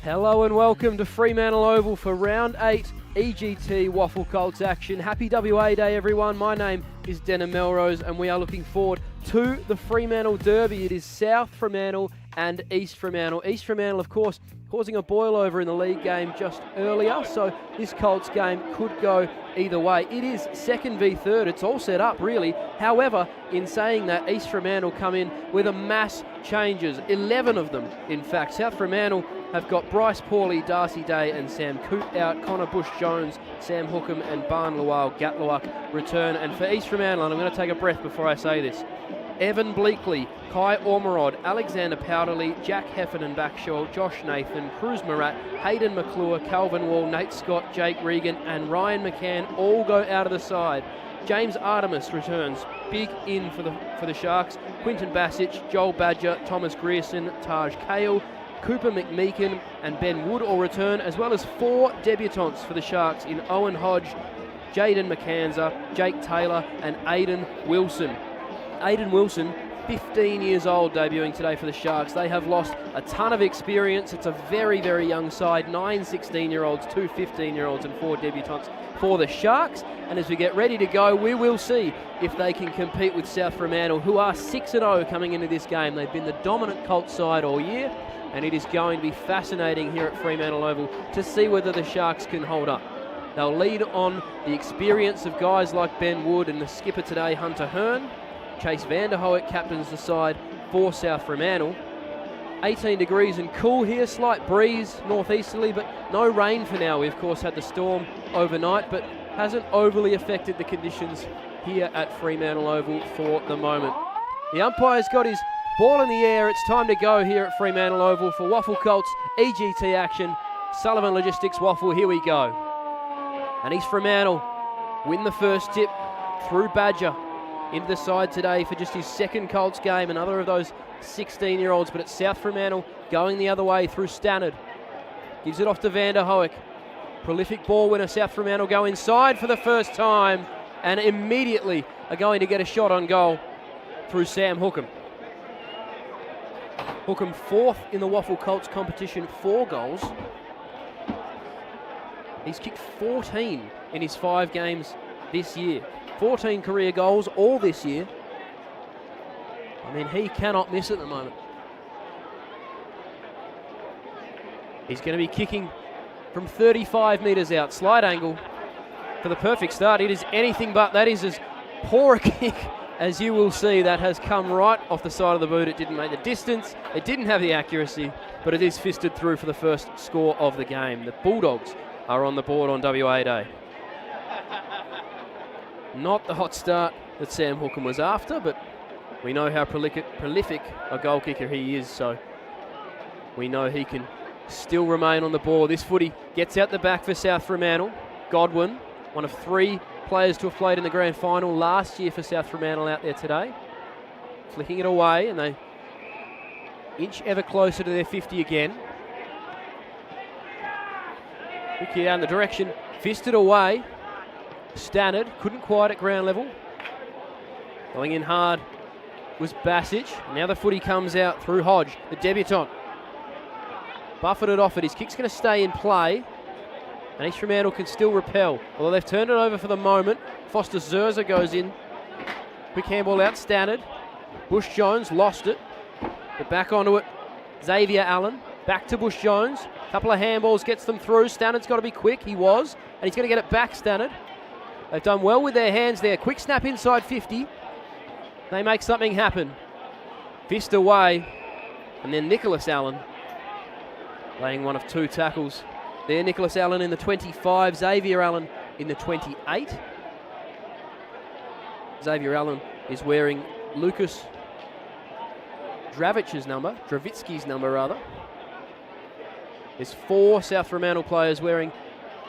Hello and welcome to Fremantle Oval for Round 8 EGT WAFL Colts action. Happy WA Day everyone. My name is Denham Melrose and we are looking forward to the Fremantle Derby. It is South Fremantle and East Fremantle. East Fremantle, of course, causing a boil over in the league game just earlier, so this Colts game could go either way. It is second v third. It's all set up really. However, in saying that, East Fremantle come in with a mass changes, 11 of them in fact. South Fremantle have got Bryce Pawley, Darcy Day and Sam Coote out. Connor Bush-Jones, Sam Hookham and Barn Lual Gatluak return. And for East Fremantle, and I'm going to take a breath before I say this, Evan Bleakley, Kai Ormerod, Alexander Powderly, Jack Heffernan Backshaw, Josh Nathan, Cruz Marat, Hayden McClure, Calvin Wall, Nate Scott, Jake Regan and Ryan McCann all go out of the side. James Artemis returns, big in for the Sharks. Quinton Bassich, Joel Badger, Thomas Grierson, Taj Kale, Cooper McMeekin and Ben Wood all return, as well as 4 debutants for the Sharks in Owen Hodge, Jaden McCanza, Jake Taylor and Aidan Wilson. Aidan Wilson, 15 years old, debuting today for the Sharks. They have lost a ton of experience. It's a very, very young side. 9 16-year-olds, 2 15-year-olds and 4 debutants for the Sharks. And as we get ready to go, we will see if they can compete with South Fremantle, who are 6-0 coming into this game. They've been the dominant Colts side all year, and it is going to be fascinating here at Fremantle Oval to see whether the Sharks can hold up. They'll lead on the experience of guys like Ben Wood and the skipper today, Hunter Hearn. Chase Vanderhoek captains the side for South Fremantle. 18 degrees and cool here, slight breeze northeasterly, but no rain for now. We of course had the storm overnight, but hasn't overly affected the conditions here at Fremantle Oval for the moment. The umpire's got his ball in the air. It's time to go here at Fremantle Oval for WAFL Colts EGT action. Sullivan Logistics WAFL, here we go. And East Fremantle win the first tip through Badger into the side today for just his second Colts game, another of those 16-year-olds, but it's South Fremantle going the other way through Stannard. Gives it off to Vanderhoek. Prolific ball winner. South Fremantle go inside for the first time and immediately are going to get a shot on goal through Sam Hookham. Hookham 4th in the WAFL Colts competition, 4 goals. He's kicked 14 in his 5 games this year. 14 career goals all this year. I mean, he cannot miss at the moment. He's going to be kicking from 35 metres out. Slight angle for the perfect start. It is anything but. That is as poor a kick as you will see. That has come right off the side of the boot. It didn't make the distance. It didn't have the accuracy, but it is fisted through for the first score of the game. The Bulldogs are on the board on WA Day. Not the hot start that Sam Hookham was after, but we know how prolific a goal kicker he is, so we know he can still remain on the ball. This footy gets out the back for South Fremantle. Godwin, one of 3 players to have played in the grand final last year for South Fremantle, out there today. Flicking it away, and they inch ever closer to their 50 again. Quick here down the direction, fisted away. Stannard couldn't quite at ground level. Going in hard was Bassich. Now the footy comes out through Hodge, the debutant. Buffeted off it. His kick's going to stay in play. And East Fremantle can still repel. Although they've turned it over for the moment. Foster Zerza goes in. Quick handball out, Stannard. Bush-Jones lost it. But back onto it, Xavier Allen. Back to Bush-Jones. Couple of handballs gets them through. Stannard's got to be quick. He was. And he's going to get it back, Stannard. They've done well with their hands there. Quick snap inside 50. They make something happen. Fist away. And then Nicholas Allen laying one of 2 tackles. There, Nicholas Allen in the 25. Xavier Allen in the 28. Xavier Allen is wearing Lucas Dravic's number. Dravitsky's number, rather. There's 4 South Fremantle players wearing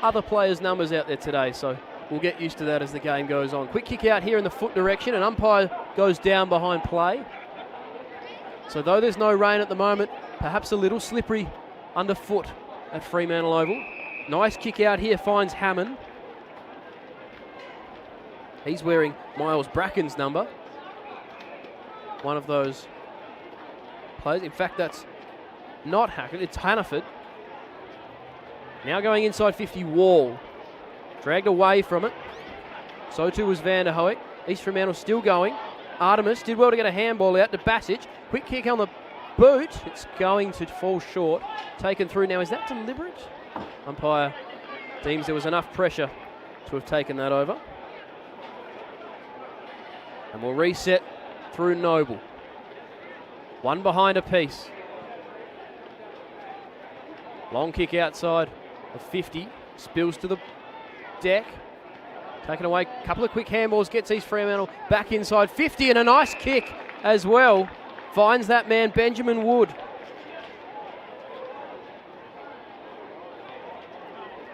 other players' numbers out there today, so we'll get used to that as the game goes on. Quick kick out here in the foot direction, and umpire goes down behind play. So though there's no rain at the moment, perhaps a little slippery underfoot at Fremantle Oval. Nice kick out here, finds Hammond. He's wearing Miles Bracken's number. One of those players. In fact, that's not Hackett, it's Hannaford. Now going inside 50, Wall. Dragged away from it. So too was Van der Hoek. East Fremantle still going. Artemis did well to get a handball out to Basic. Quick kick on the boot. It's going to fall short. Taken through now. Is that deliberate? Umpire deems there was enough pressure to have taken that over. And we'll reset through Noble. One behind a piece. Long kick outside of 50. Spills to the deck. Taken away. A couple of quick handballs. Gets East Fremantle back inside 50. And a nice kick as well. Finds that man, Benjamin Wood.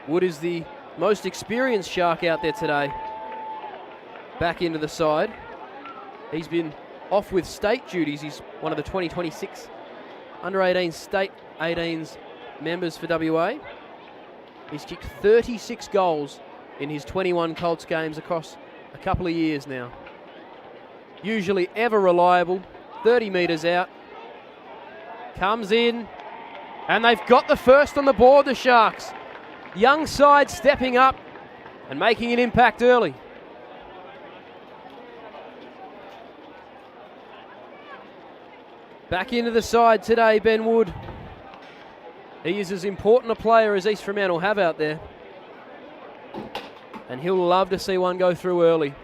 Wood is the most experienced Shark out there today. Back into the side. He's been off with state duties. He's one of the 2026 under-18 state 18s members for WA. He's kicked 36 goals in his 21 Colts games across a couple of years now. Usually ever reliable. 30 metres out. Comes in. And they've got the first on the board, the Sharks. Young side stepping up and making an impact early. Back into the side today, Ben Wood. He is as important a player as East Fremantle have out there. And he'll love to see one go through early.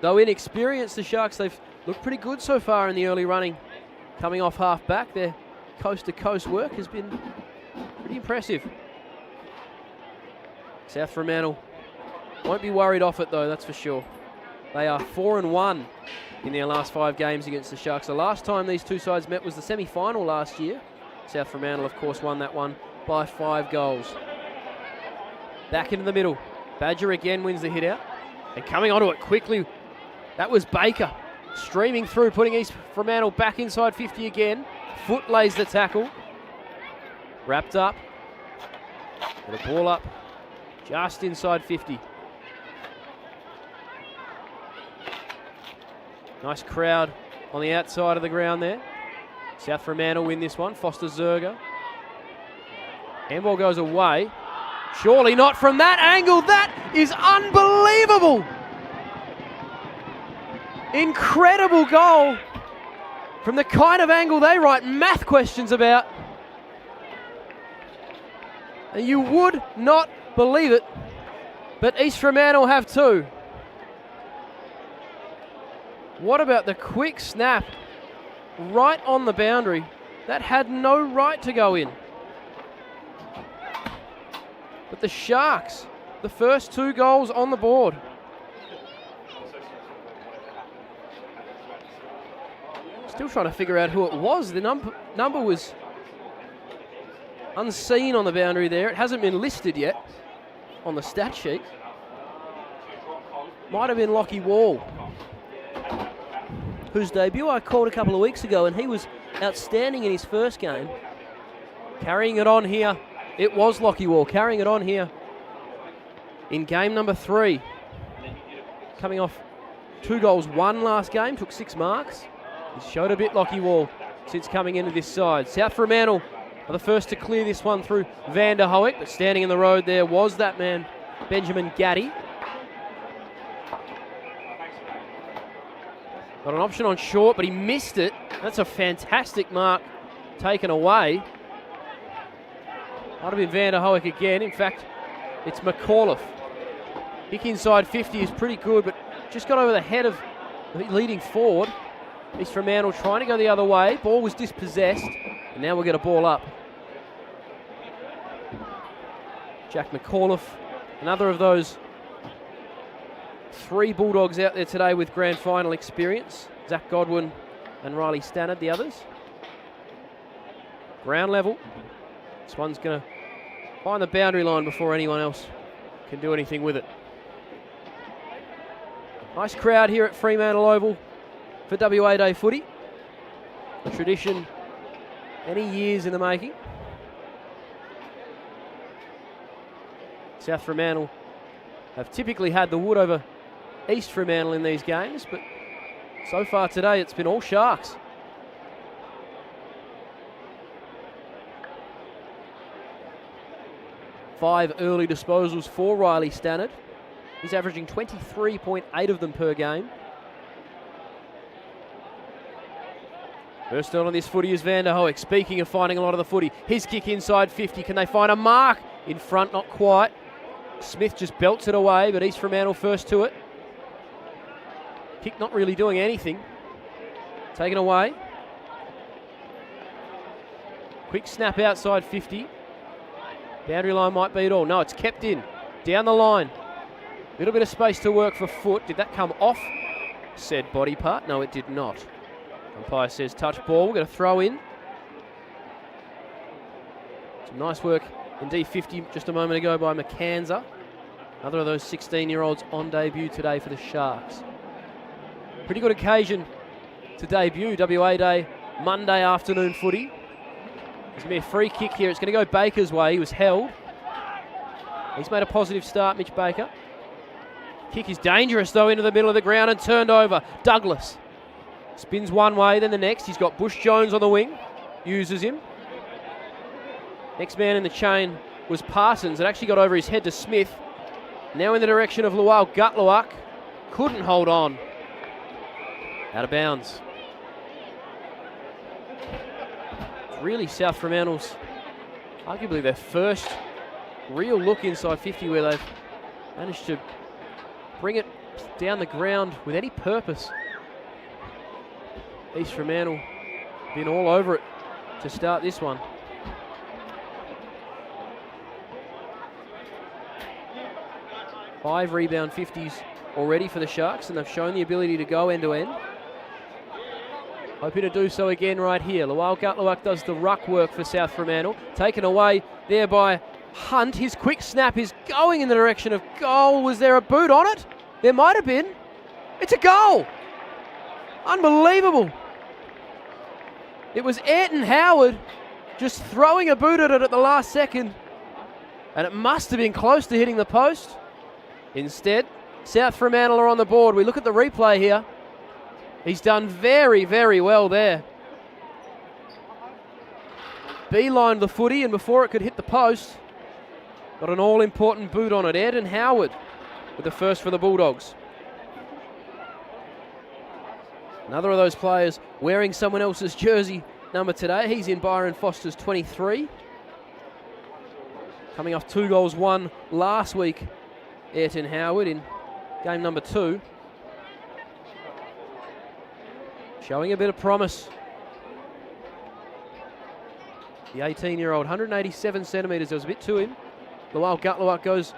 Though inexperienced, the Sharks, they've looked pretty good so far in the early running. Coming off half back, their coast-to-coast work has been pretty impressive. South Fremantle won't be worried off it though, that's for sure. They are 4-1 in their last 5 games against the Sharks. The last time these two sides met was the semi-final last year. South Fremantle, of course, won that one by 5 goals. Back into the middle. Badger again wins the hit out. And coming onto it quickly, that was Baker. Streaming through, putting East Fremantle back inside 50 again. Foot lays the tackle. Wrapped up. And a ball up just inside 50. Nice crowd on the outside of the ground there. South Fremantle win this one. Foster Zerga. Handball goes away. Surely not from that angle. That is unbelievable. Incredible goal from the kind of angle they write math questions about. And you would not believe it, but East Fremantle have too. What about the quick snap right on the boundary? That had no right to go in. But the Sharks, the first 2 goals on the board. Still trying to figure out who it was. The number was unseen on the boundary there. It hasn't been listed yet on the stat sheet. Might have been Lockie Wall, whose debut I called a couple of weeks ago, and he was outstanding in his first game. Carrying it on here, it was Lockie Wall, carrying it on here in game number 3. Coming off 2 goals, 1 last game, took 6 marks. He's showed a bit Lockie Wall since coming into this side. South Fremantle are the first to clear this one through Van der Hoek, but standing in the road there was that man, Benjamin Gaddy. Got an option on short, but he missed it. That's a fantastic mark taken away. Might have been Van der Hoek again. In fact, it's McAuliffe. Kick inside 50 is pretty good, but just got over the head of the leading forward. East Fremantle trying to go the other way. Ball was dispossessed, and now we'll get a ball up. Jack McAuliffe, another of those 3 Bulldogs out there today with grand final experience. Zach Godwin and Riley Stannard, the others. Ground level. This one's going to find the boundary line before anyone else can do anything with it. Nice crowd here at Fremantle Oval for WA Day footy. A tradition many years in the making. South Fremantle have typically had the wood over East Fremantle in these games, but so far today it's been all Sharks. 5 early disposals for Riley Stannard. He's averaging 23.8 of them per game. First on this footy is Van der Hoek. Speaking of finding a lot of the footy, his kick inside 50. Can they find a mark? In front, not quite. Smith just belts it away, but East Fremantle first to it. Kick not really doing anything. Taken away. Quick snap outside 50. Boundary line might be it all. No, it's kept in. Down the line. Little bit of space to work for foot. Did that come off said body part? No, it did not. Umpire says touch ball. We're going to throw in. Some nice work in D50 just a moment ago by McCanza. Another of those 16-year-olds on debut today for the Sharks. Pretty good occasion to debut. WA Day, Monday afternoon footy. There's going to be a free kick here. It's going to go Baker's way. He was held. He's made a positive start, Mitch Baker. Kick is dangerous, though, into the middle of the ground and turned over. Douglas spins one way, then the next. He's got Bush Jones on the wing. Uses him. Next man in the chain was Parsons. It actually got over his head to Smith. Now in the direction of Lual Gutluak. Couldn't hold on. Out of bounds. Really South Fremantle's arguably their first real look inside 50 where they've managed to bring it down the ground with any purpose. East Fremantle been all over it to start this one. Five rebound 50s already for the Sharks, and they've shown the ability to go end to end. Hoping to do so again right here. Lual Gutluak does the ruck work for South Fremantle. Taken away there by Hunt. His quick snap is going in the direction of goal. Was there a boot on it? There might have been. It's a goal. Unbelievable. It was Ayrton Howard just throwing a boot at it at the last second. And it must have been close to hitting the post. Instead, South Fremantle are on the board. We look at the replay here. He's done very, very well there. Beelined the footy, and before it could hit the post, got an all-important boot on it. Ayrton Howard with the first for the Bulldogs. Another of those players wearing someone else's jersey number today. He's in Byron Foster's 23. Coming off 2 goals, 1 last week, Ayrton Howard in game number 2. Showing a bit of promise. The 18-year-old, 187 centimetres. There was a bit to him. Lual Gutluak goes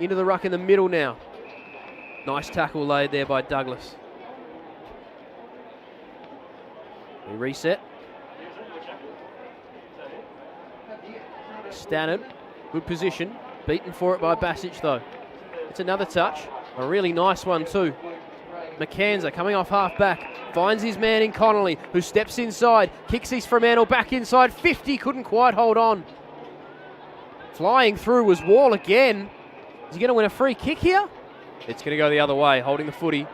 into the ruck in the middle now. Nice tackle laid there by Douglas. We reset. Stannard, good position. Beaten for it by Basic though. It's another touch. A really nice one too. McCanza coming off half back. Finds his man in Connolly, who steps inside. Kicks East Fremantle back inside 50. Couldn't quite hold on. Flying through was Wall again. Is he going to win a free kick here? It's going to go the other way, holding the footy.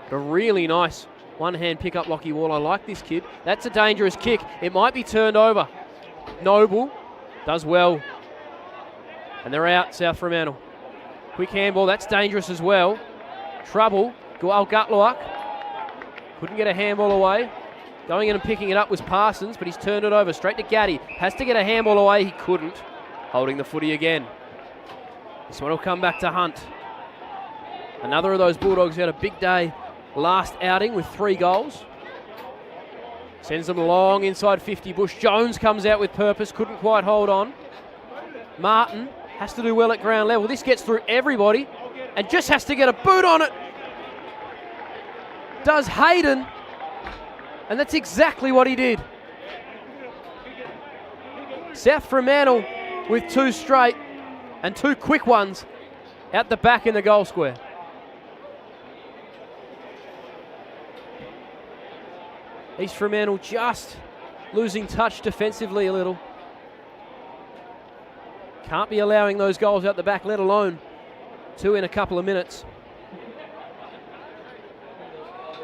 A really nice one-hand pick-up, Lockie Wall. I like this kid. That's a dangerous kick. It might be turned over. Noble does well. And they're out, South Fremantle. Quick handball, that's dangerous as well. Trouble, Lual Gutluak. Couldn't get a handball away. Going in and picking it up was Parsons, but he's turned it over straight to Gaddy. Has to get a handball away, he couldn't. Holding the footy again. This one will come back to Hunt. Another of those Bulldogs who had a big day last outing with 3 goals. Sends them long inside 50. Bush Jones comes out with purpose, couldn't quite hold on. Martin has to do well at ground level. This gets through everybody and just has to get a boot on it. Does Hayden, and that's exactly what he did. South Fremantle with 2 straight and 2 quick ones out the back in the goal square. East Fremantle just losing touch defensively a little. Can't be allowing those goals out the back, let alone 2 in a couple of minutes.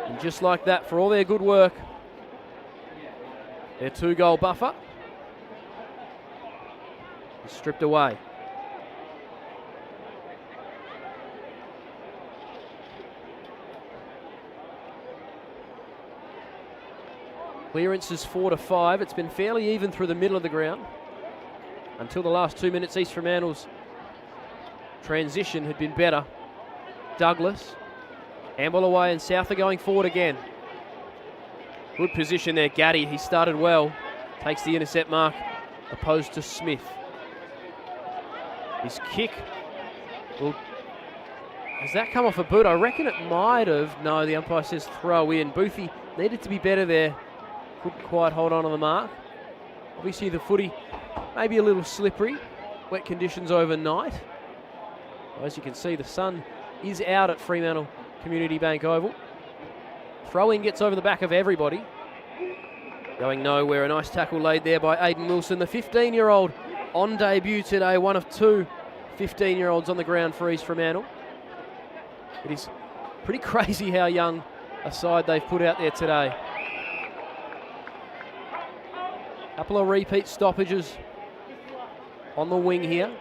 And just like that, for all their good work, their 2-goal buffer is stripped away. Clearances 4-5. It's been fairly even through the middle of the ground until the last 2 minutes. East Fremantle's transition had been better. Douglas, handball away, and South are going forward again. Good position there, Gaddy. He started well. Takes the intercept mark, opposed to Smith. His kick, well, has that come off a boot? I reckon it might have. No, the umpire says throw in. Boothie needed to be better there. Couldn't quite hold on the mark. Obviously the footy maybe a little slippery. Wet conditions overnight. As you can see, the sun is out at Fremantle Community Bank Oval. Throw-in gets over the back of everybody. Going nowhere. A nice tackle laid there by Aiden Wilson, the 15-year-old on debut today. One of two 15-year-olds on the ground for East Fremantle. It is pretty crazy how young a side they've put out there today. Couple of repeat stoppages on the wing here.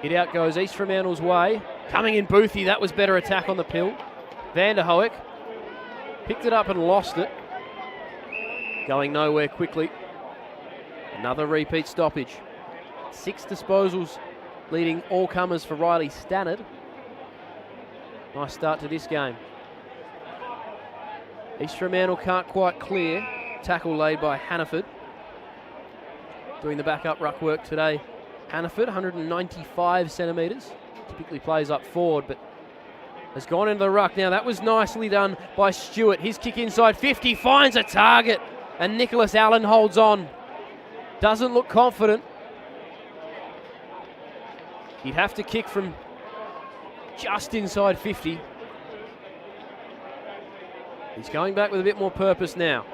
Hit out goes East Fremantle's way. Coming in Boothie, that was better attack on the pill. Van der Hoek picked it up and lost it. Going nowhere quickly. Another repeat stoppage. 6 disposals leading all comers for Riley Stannard. Nice start to this game. East Fremantle can't quite clear. Tackle laid by Hannaford. Doing the backup ruck work today. Hannaford, 195 centimetres. Typically plays up forward, but has gone into the ruck. Now that was nicely done by Stewart. His kick inside 50, finds a target, and Nicholas Allen holds on. Doesn't look confident. He'd have to kick from just inside 50. He's going back with a bit more purpose now.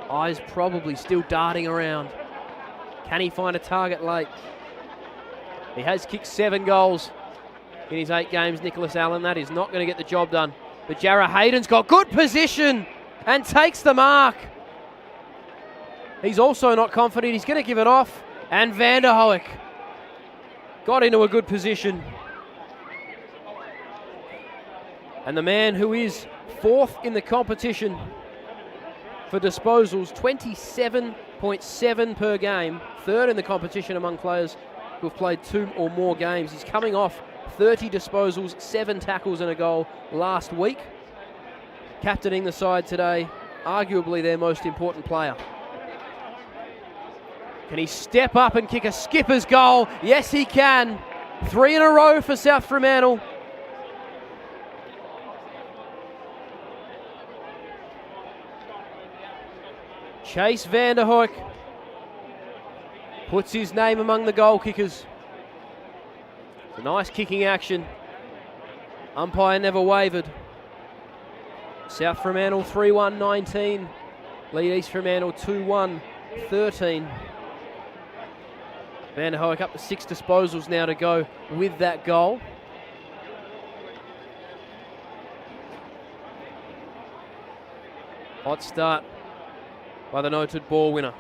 Eyes probably still darting around. Can he find a target late? He has kicked 7 goals in his 8 games, Nicholas Allen. That is not going to get the job done. But Jarrah Hayden's got good position and takes the mark. He's also not confident. He's going to give it off. And Van der Hoek got into a good position. And the man who is 4th in the competition for disposals, 27.7 per game, 3rd in the competition among players who have played 2 or more games. He's coming off 30 disposals, 7 tackles and a goal last week. Captaining the side today, arguably their most important player. Can he step up and kick a skipper's goal? Yes, he can. 3 in a row for South Fremantle. Chase Van der Hoek puts his name among the goal kickers. It's a nice kicking action. Umpire never wavered. South Fremantle 3-1-19. Lead East Fremantle 2-1-13. Van der Hoek up to 6 disposals now to go with that goal. Hot start by the noted ball winner.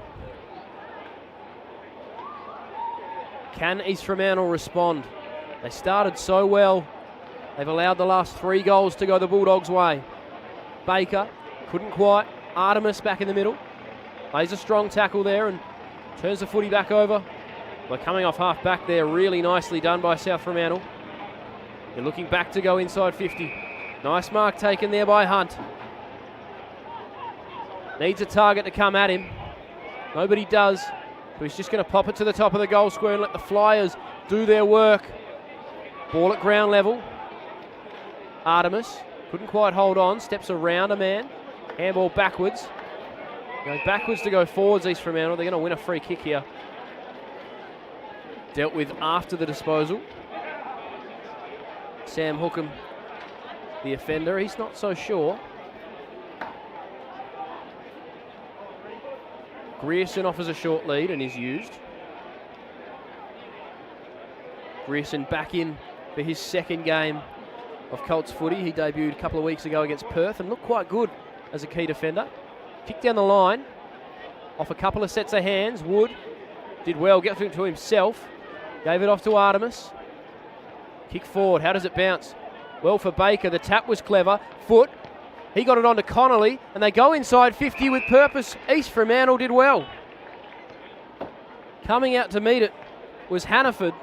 Can East Fremantle respond? They started so well. They've allowed the last 3 goals to go the Bulldogs' way. Baker couldn't quite. Artemis back in the middle. Plays a strong tackle there and turns the footy back over. They're coming off half back there. Really nicely done by South Fremantle. They're looking back to go inside 50. Nice mark taken there by Hunt. Needs a target to come at him. Nobody does. So he's just going to pop it to the top of the goal square and let the Flyers do their work. Ball at ground level. Artemis couldn't quite hold on. Steps around a man. Handball backwards. Going backwards to go forwards, East Fremantle. They're going to win a free kick here. Dealt with after the disposal. Sam Hookham, the offender. He's not so sure. Grierson offers a short lead and is used. Grierson back in for his 2nd game of Colts footy. He debuted a couple of weeks ago against Perth and looked quite good as a key defender. Kicked down the line, off a couple of sets of hands. Wood did well, get it to himself. Gave it off to Artemis. Kick forward, how does it bounce? Well for Baker, the tap was clever. Foot, he got it on to Connolly, and they go inside 50 with purpose. East Fremantle did well. Coming out to meet it was Hannaford.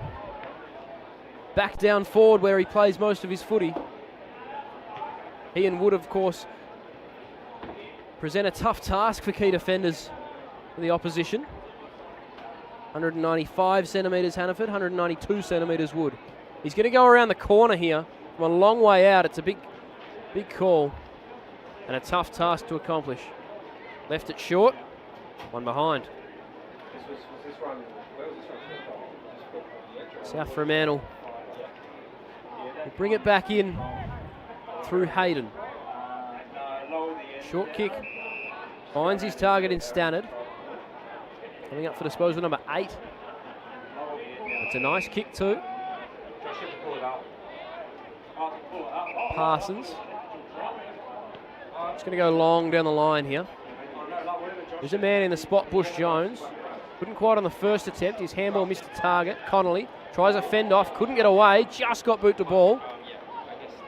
Back down forward where he plays most of his footy. He and Wood, of course, present a tough task for key defenders for the opposition. 195 centimetres Hannaford, 192 centimetres Wood. He's going to go around the corner here from a long way out. It's a big call and a tough task to accomplish. Left it short, one behind. South Fremantle will bring it back in through Hayden. Short kick, finds his target in Stannard. Coming up for disposal number 8. It's a nice kick too. Parsons. It's going to go long down the line here. There's a man in the spot, Bush Jones. Couldn't quite on the first attempt. His handball missed the target. Connolly tries a fend off, couldn't get away, just got boot to ball.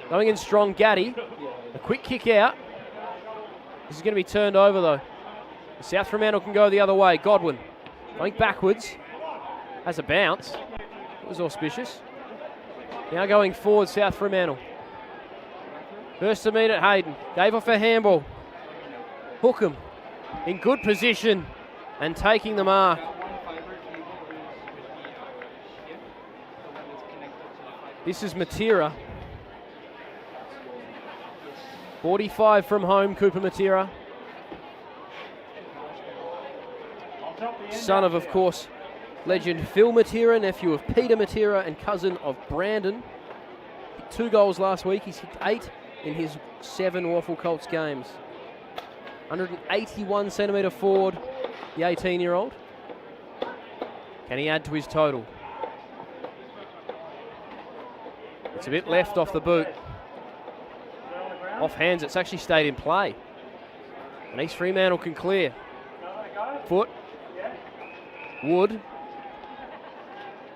Going in strong, Gaddy. A quick kick out. This is going to be turned over though. South Fremantle can go the other way. Godwin going backwards. Has a bounce. It was auspicious. Now going forward, South Fremantle. First to meet it, Hayden. Gave off a handball. Hookham in good position and taking the mark. This is Matera. 45 from home, Cooper Matera. Son of course, legend Phil Matera, nephew of Peter Matera and cousin of Brandon. 2 goals last week. He's kicked 8 in his 7 WAFL Colts games. 181 centimetre forward, the 18-year-old. Can he add to his total? It's a bit left off the boot. Off hands, it's actually stayed in play. And East Fremantle can clear. Foot. Wood.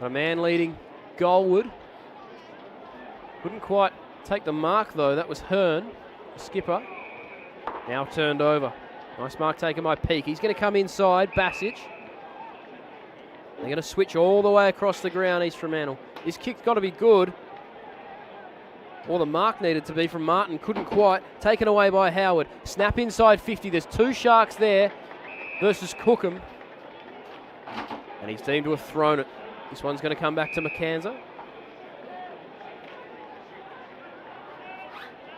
A man leading Goalwood. Couldn't quite take the mark though. That was Hearn, the skipper. Now turned over. Nice mark taken by Peake. He's going to come inside. Bassage. They're going to switch all the way across the ground, East Fremantle. This kick's got to be good. Or the mark needed to be from Martin. Couldn't quite. Taken away by Howard. Snap inside 50. There's 2 Sharks there versus Cookham. And he's deemed to have thrown it. This one's going to come back to McKenzie.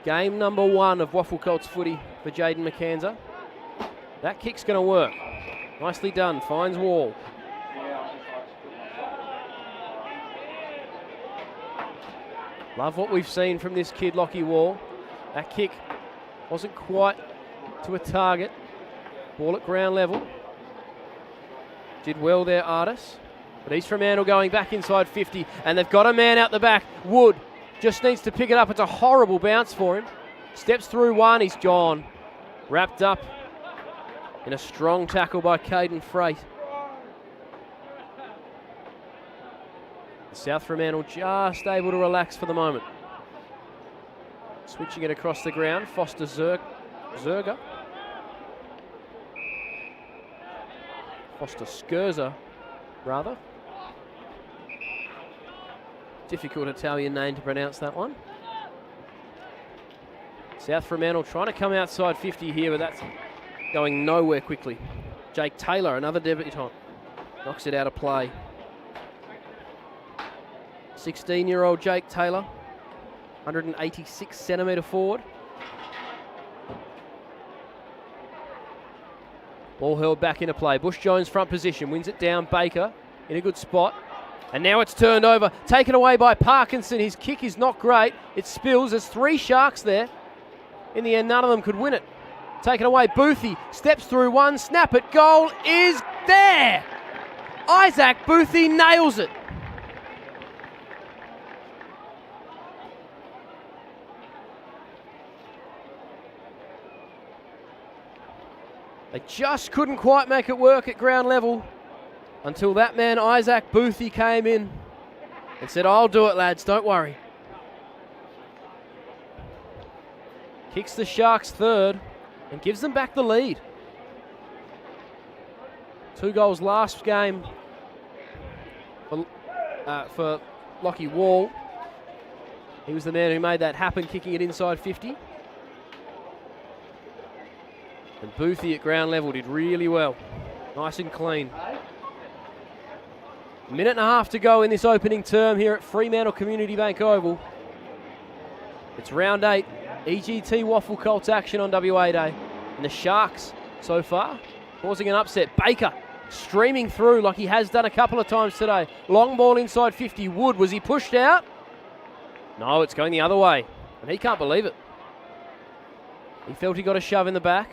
Game number 1 of WAFL Colts footy for Jaden McKenzie. That kick's going to work. Nicely done. Finds Wall. Love what we've seen from this kid, Lockie Wall. That kick wasn't quite to a target. Ball at ground level. Did well there, Artis. But East Fremantle going back inside 50, and they've got a man out the back. Wood just needs to pick it up. It's a horrible bounce for him. Steps through one, he's gone. Wrapped up in a strong tackle by Caden Freight. South Fremantle just able to relax for the moment. Switching it across the ground, Foster Zerger. Foster Scherzer, rather. Difficult Italian name to pronounce that one. South Fremantle trying to come outside 50 here, but that's going nowhere quickly. Jake Taylor, another debutant, knocks it out of play. 16-year-old Jake Taylor, 186 centimetre forward. Ball hurled back into play. Bush Jones front position, wins it down. Baker in a good spot. And now it's turned over, taken away by Parkinson. His kick is not great. It spills. There's 3 Sharks there. In the end, none of them could win it. Taken away. Boothie steps through one. Snap it. Goal is there. Isaac Boothie nails it. They just couldn't quite make it work at ground level until that man, Isaac Boothie, came in and said, "I'll do it, lads, don't worry." Kicks the Sharks third and gives them back the lead. 2 goals last game for Lockie Wall. He was the man who made that happen, kicking it inside 50. And Boothie at ground level did really well. Nice and clean. Minute and a half to go in this opening term here at Fremantle Community Bank Oval. It's round 8, EGT WAFL Colts action on WA Day. And the Sharks, so far, causing an upset. Baker streaming through like he has done a couple of times today. Long ball inside 50. Wood, was he pushed out? No, it's going the other way. And he can't believe it. He felt he got a shove in the back.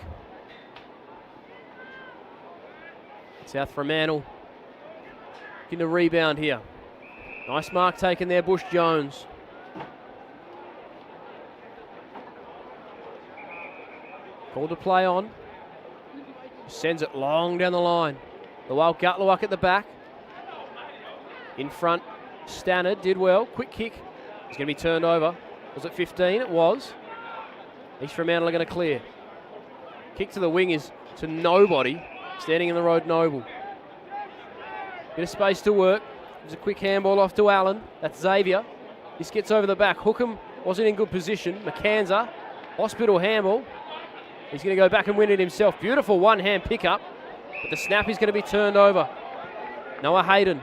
South Fremantle looking to rebound here. Nice mark taken there, Bush Jones. Called to play on. Sends it long down the line. Lowell Gutluak at the back. In front, Stannard did well. Quick kick. He's going to be turned over. Was it 15? It was. East Fremantle are going to clear. Kick to the wing is to nobody. Standing in the road, Noble. Bit of space to work. There's a quick handball off to Allen. That's Xavier. This gets over the back. Hookham wasn't in good position. McCanza. Hospital handball. He's going to go back and win it himself. Beautiful one-hand pickup. But the snap is going to be turned over. Noah Hayden.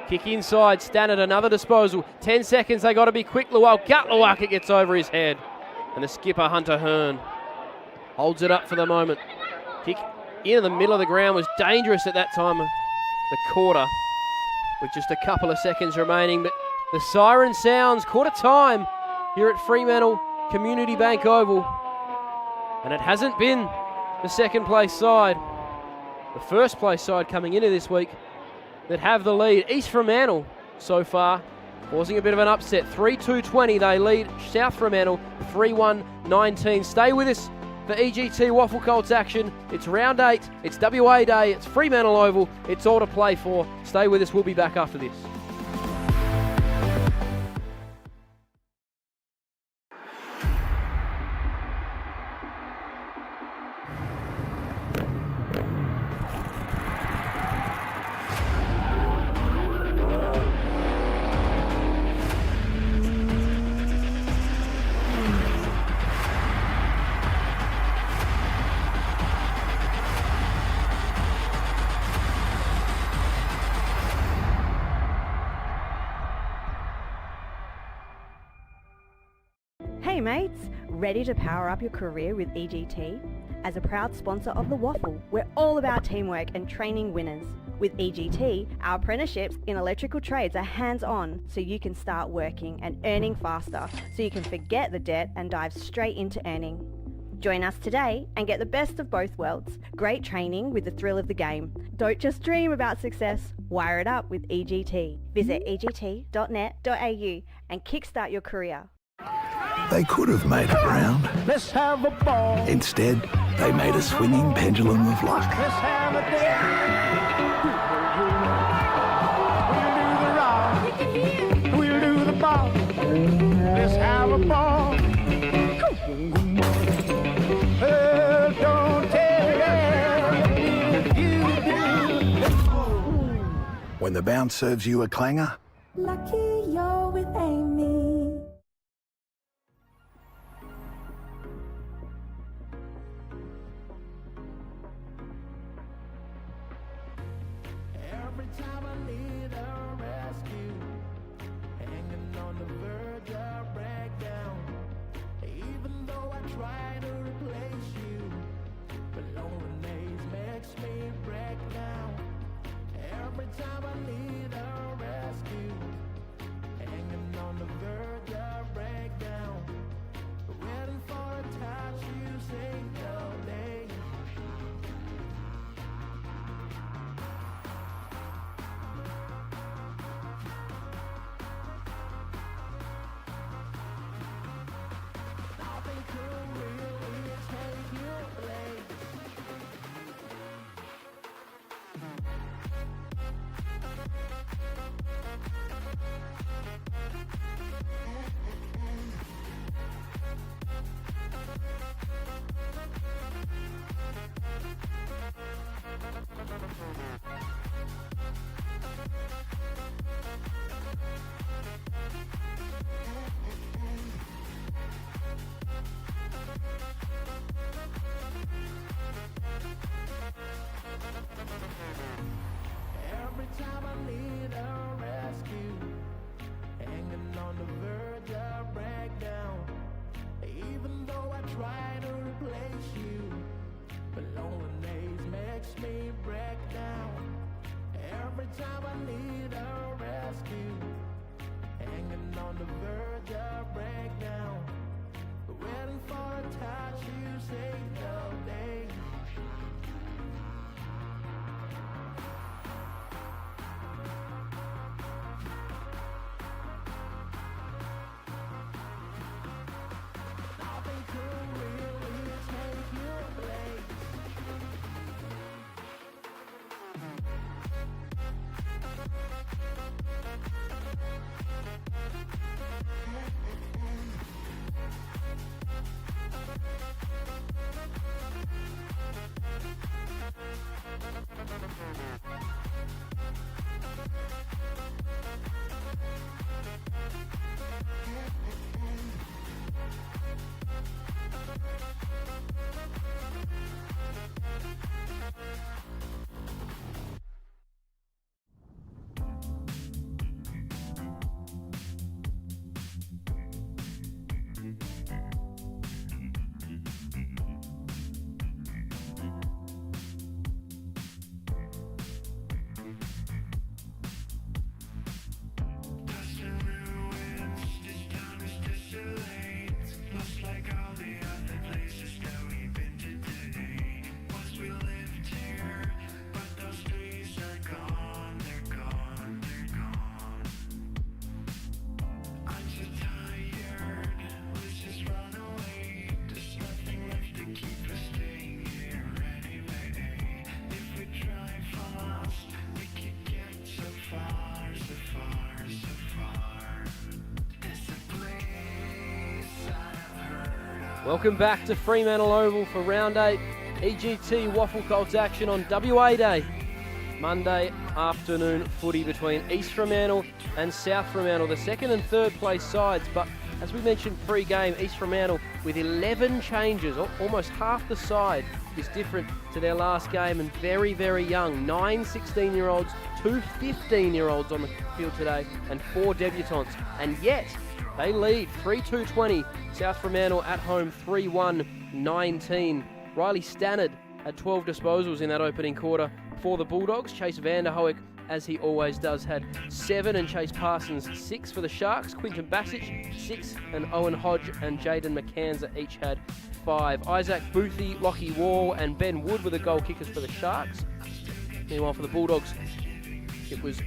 Kick inside. Stannard, another disposal. 10 seconds. They got to be quick. Gutluak, it gets over his head. And the skipper, Hunter Hearn, holds it up for the moment. Kick in the middle of the ground was dangerous at that time of the quarter, with just a couple of seconds remaining. But the siren sounds, quarter time here at Fremantle Community Bank Oval. And it hasn't been the second place side, the first place side coming into this week that have the lead. East Fremantle so far causing a bit of an upset. 3-2-20 they lead South Fremantle 3-1-19. Stay with us for EGT WAFL Colts action. It's round 8, it's WA Day, it's Fremantle Oval, it's all to play for. Stay with us, we'll be back after this. Hey mates, ready to power up your career with EGT? As a proud sponsor of the WAFL, we're all about teamwork and training winners. With EGT, our apprenticeships in electrical trades are hands-on, so you can start working and earning faster, so you can forget the debt and dive straight into earning. Join us today and get the best of both worlds. Great training with the thrill of the game. Don't just dream about success, wire it up with EGT. Visit egt.net.au and kickstart your career. They could have made it round. Let's have a ball. Instead, they made a swinging pendulum of luck. Let's have a day. We'll do the rock. We'll do the ball. Let's have a ball. Don't tell you. When the bounce serves you a clanger, Lucky you're with Amy. Every time I need a rescue, hanging on the verge of breakdown. Even though I try to replace you, but loneliness makes me break down. Every time I need a rescue, Welcome back to Fremantle Oval for round 8 EGT WAFL Colts action on WA Day. Monday afternoon footy between East Fremantle and South Fremantle, the second and third place sides. But as we mentioned pre-game, East Fremantle with 11 changes, almost half the side is different to their last game, and very, very young. 9 16-year-olds, 2 15-year-olds on the field today, and 4 debutants. And yet, they lead 3-2-20. South Fremantle at home 3-1-19. Riley Stannard had 12 disposals in that opening quarter for the Bulldogs. Chase Vanderhoek, as he always does, had 7, and Chase Parsons 6 for the Sharks. Quinton Bassich 6, and Owen Hodge and Jaden McCanza each had 5. Isaac Boothie, Lockie Wall and Ben Wood were the goal kickers for the Sharks. Meanwhile for the Bulldogs, it was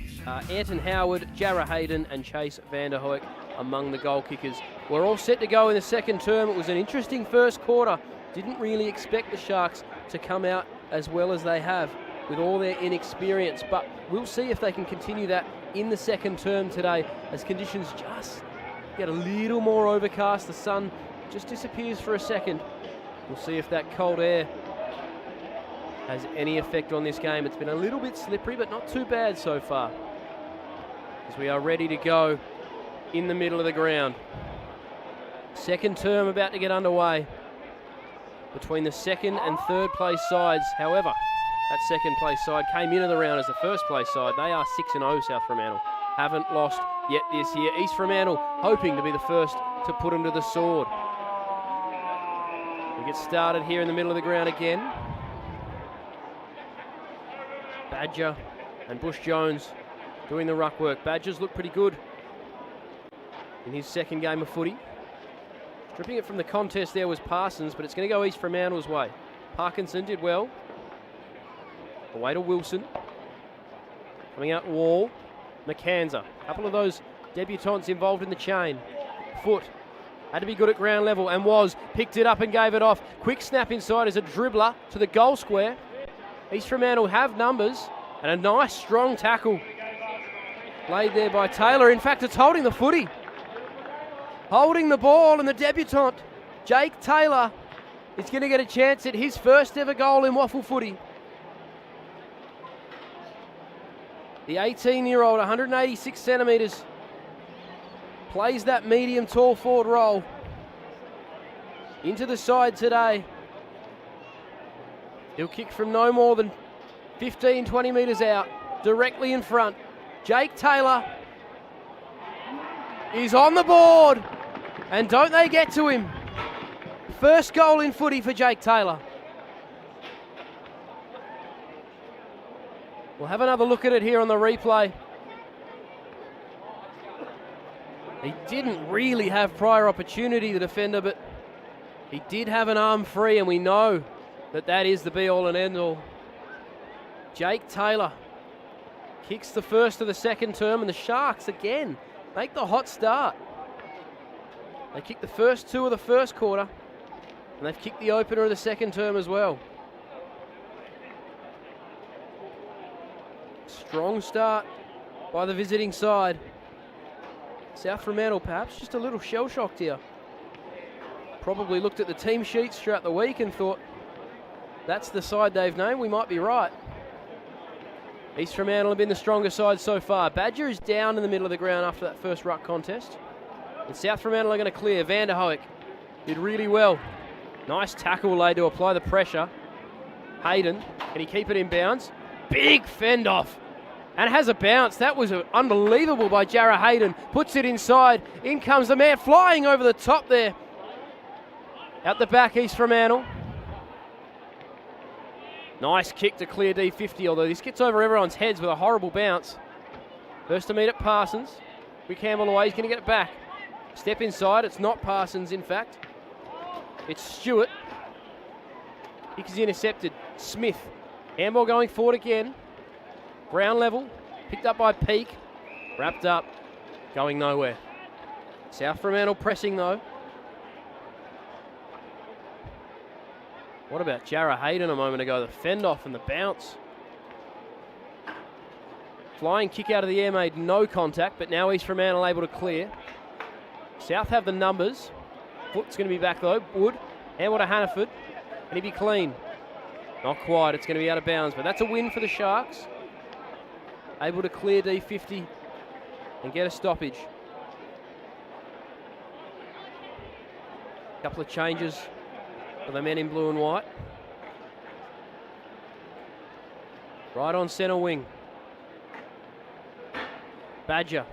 Anton Howard, Jarrah Hayden and Chase Vanderhoek among the goal kickers. We're all set to go in the second term. It was an interesting first quarter. Didn't really expect the Sharks to come out as well as they have with all their inexperience, but we'll see if they can continue that in the second term today as conditions just get a little more overcast. The sun just disappears for a second. We'll see if that cold air has any effect on this game. It's been a little bit slippery, but not too bad so far, as we are ready to go in the middle of the ground. Second term about to get underway between the second and third place sides. However, that second place side came into the round as the first place side. They are 6-0, South Fremantle. Haven't lost yet this year. East Fremantle hoping to be the first to put them to the sword. We get started here in the middle of the ground again. Badger and Bush Jones doing the ruck work. Badger's looked pretty good in his second game of footy. Stripping it from the contest there was Parsons, but it's going to go East Fremantle's way. Parkinson did well. Away to Wilson. Coming out Wall. McCanza. A couple of those debutants involved in the chain. Foot had to be good at ground level and was. Picked it up and gave it off. Quick snap inside as a dribbler to the goal square. East Fremantle have numbers and a nice strong tackle laid there by Taylor. In fact, it's holding the footy. Holding the ball, and the debutant, Jake Taylor, is going to get a chance at his first ever goal in WAFL footy. The 18-year-old, 186 centimetres, plays that medium tall forward role into the side today. He'll kick from no more than 15, 20 metres out, directly in front. Jake Taylor is on the board, and don't they get to him. First goal in footy for Jake Taylor. We'll have another look at it here on the replay. He didn't really have prior opportunity, the defender, but he did have an arm free, and we know that that is the be-all and end-all. Jake Taylor kicks the first of the second term, and the Sharks again make the hot start. They kicked the first 2 of the first quarter, and they've kicked the opener of the second term as well. Strong start by the visiting side. South Fremantle perhaps just a little shell-shocked here. Probably looked at the team sheets throughout the week and thought, that's the side they've named, we might be right. East Fremantle have been the stronger side so far. Badger is down in the middle of the ground after that first ruck contest. And South Fremantle are going to clear. Vanderhoek did really well. Nice tackle laid to apply the pressure. Hayden, can he keep it in bounds? Big fend off. And it has a bounce. That was unbelievable by Jarrah Hayden. Puts it inside. In comes the man flying over the top there. Out the back, East Fremantle. Nice kick to clear D50, although this gets over everyone's heads with a horrible bounce. First to meet at Parsons. Quick handball away, he's going to get it back. Step inside, it's not Parsons in fact. It's Stewart. Kick is intercepted. Smith. Handball going forward again. Ground level, picked up by Peake. Wrapped up, going nowhere. South Fremantle pressing though. What about Jarrah Hayden a moment ago? The fend off and the bounce. Flying kick out of the air made no contact, but now East Fremantle able to clear. South have the numbers. Foot's going to be back though. Wood Handball to Hannaford. Can he be clean? Not quite. It's going to be out of bounds, but that's a win for the Sharks. Able to clear D50 and get a stoppage. Couple of changes for the men in blue and white. Right on centre wing. Badger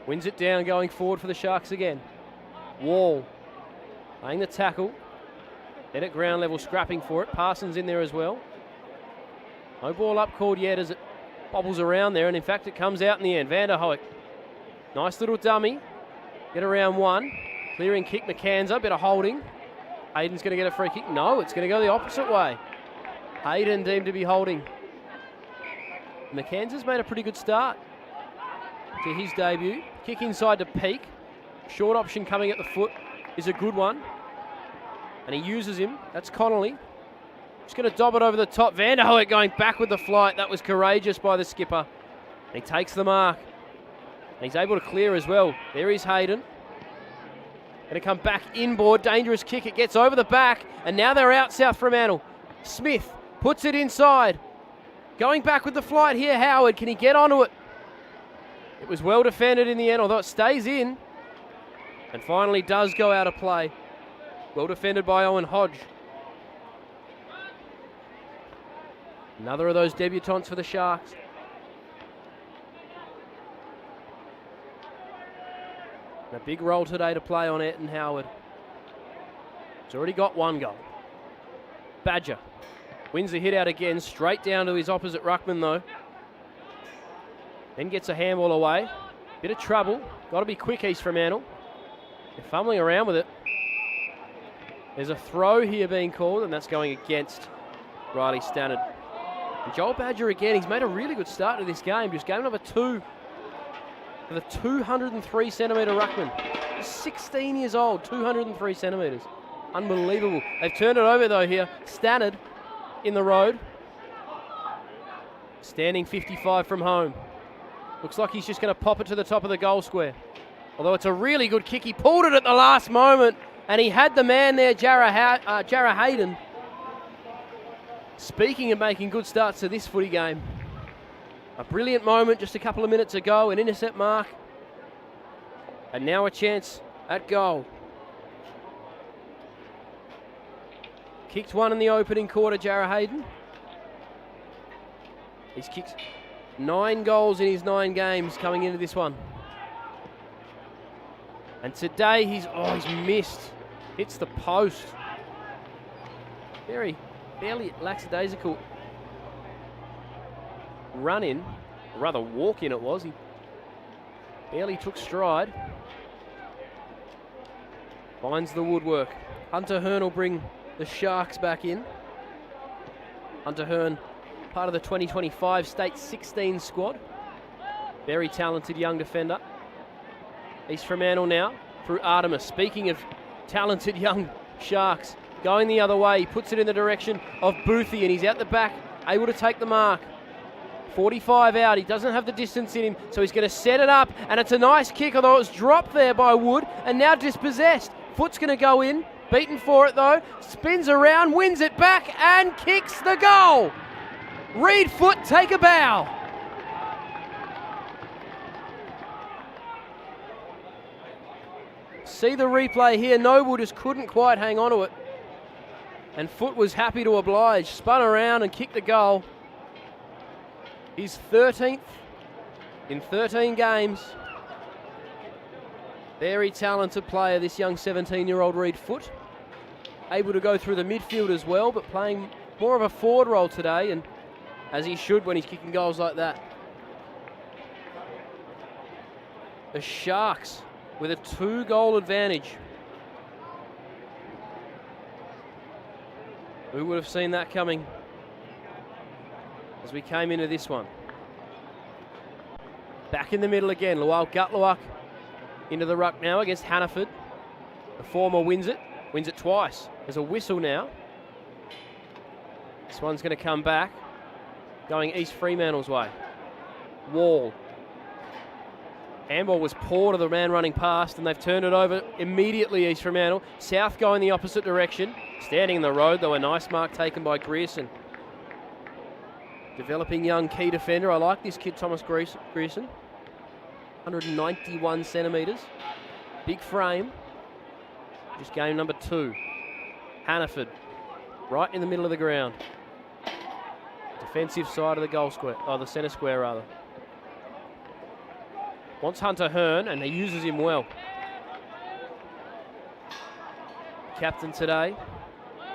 wins it down, going forward for the Sharks again. Wall playing the tackle. Then at ground level, scrapping for it. Parsons in there as well. No ball up called yet as it bobbles around there, and in fact it comes out in the end. Van der Hoek. Nice little dummy. Get around one. Clearing kick, McCanza, bit of holding. Hayden's going to get a free kick. No, it's going to go the opposite way. Hayden deemed to be holding. McCanza's made a pretty good start to his debut. Kick inside to Peak. Short option coming at the foot is a good one. And he uses him. That's Connolly. Just going to dob it over the top. Van der Hoek going back with the flight. That was courageous by the skipper. And he takes the mark. And he's able to clear as well. There is Hayden. Going to come back inboard. Dangerous kick. It gets over the back. And now they're out South Fremantle. Smith puts it inside. Going back with the flight here, Howard. Can he get onto it? It was well defended in the end, although it stays in. And finally does go out of play. Well defended by Owen Hodge. Another of those debutants for the Sharks. And a big role today to play on Ayrton Howard. He's already got one goal. Badger wins the hit out again, straight down to his opposite ruckman though. Then gets a handball away. Bit of trouble. Got to be quick, East Fremantle. They're fumbling around with it. There's a throw here being called, and that's going against Riley Stannard. And Joel Badger again, he's made a really good start to this game. Just game number 2 for the 203 centimetre ruckman. He's 16 years old, 203 centimetres. Unbelievable. They've turned it over though here. Stannard in the road. Standing 55 from home. Looks like he's just going to pop it to the top of the goal square. Although it's a really good kick. He pulled it at the last moment and he had the man there, Jarrah Hayden. Speaking of making good starts to this footy game. A brilliant moment just a couple of minutes ago, an intercept mark. And now a chance at goal. Kicked one in the opening quarter, Jarrah Hayden. He's kicked 9 goals in his 9 games coming into this one. And today he's missed. Hits the post. Fairly lackadaisical run in, or rather walk in it was. He barely took stride. Finds the woodwork. Hunter Hearn will bring the Sharks back in. Hunter Hearn, part of the 2025 State 16 squad. Very talented young defender. East Fremantle now through Artemis. Speaking of talented young Sharks, going the other way. He puts it in the direction of Boothie and he's out the back, able to take the mark. 45 out, he doesn't have the distance in him, so he's going to set it up, and it's a nice kick, although it was dropped there by Wood, and now dispossessed. Foot's going to go in, beaten for it though, spins around, wins it back, and kicks the goal. Reed Foot, take a bow. See the replay here, Noble just couldn't quite hang on to it. And Foot was happy to oblige, spun around and kicked the goal. He's 13th in 13 games. Very talented player, this young 17-year-old Reed Foot. Able to go through the midfield as well, but playing more of a forward role today, and as he should when he's kicking goals like that. The Sharks with a 2-goal advantage. Who would have seen that coming as we came into this one? Back in the middle again, Lual Gutluak into the ruck now against Hannaford. The former wins it twice. There's a whistle now. This one's going to come back, going East Fremantle's way. Wall. Handball was poor to the man running past, and they've turned it over immediately, East Fremantle. South going the opposite direction. Standing in the road, though, a nice mark taken by Grierson. Developing young key defender. I like this kid, Thomas Grierson. 191 centimetres. Big frame. Just game number 2. Hannaford, right in the middle of the ground. Defensive side of the goal square, the centre square rather. Wants Hunter Hearn, and he uses him well. Captain today,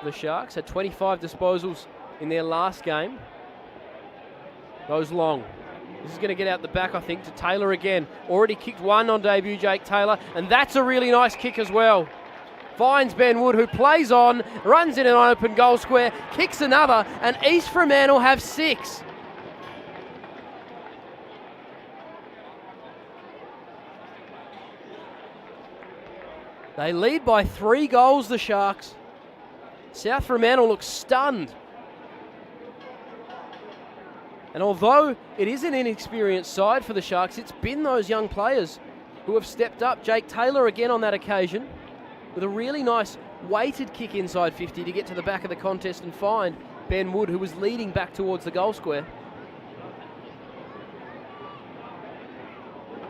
the Sharks, had 25 disposals in their last game. Goes long. This is going to get out the back, I think, to Taylor again. Already kicked one on debut, Jake Taylor, and that's a really nice kick as well. Finds Ben Wood, who plays on, runs in an open goal square, kicks another, and East Fremantle have 6. They lead by 3 goals, the Sharks. South Fremantle looks stunned. And although it is an inexperienced side for the Sharks, it's been those young players who have stepped up. Jake Taylor again on that occasion with a really nice weighted kick inside 50 to get to the back of the contest and find Ben Wood, who was leading back towards the goal square.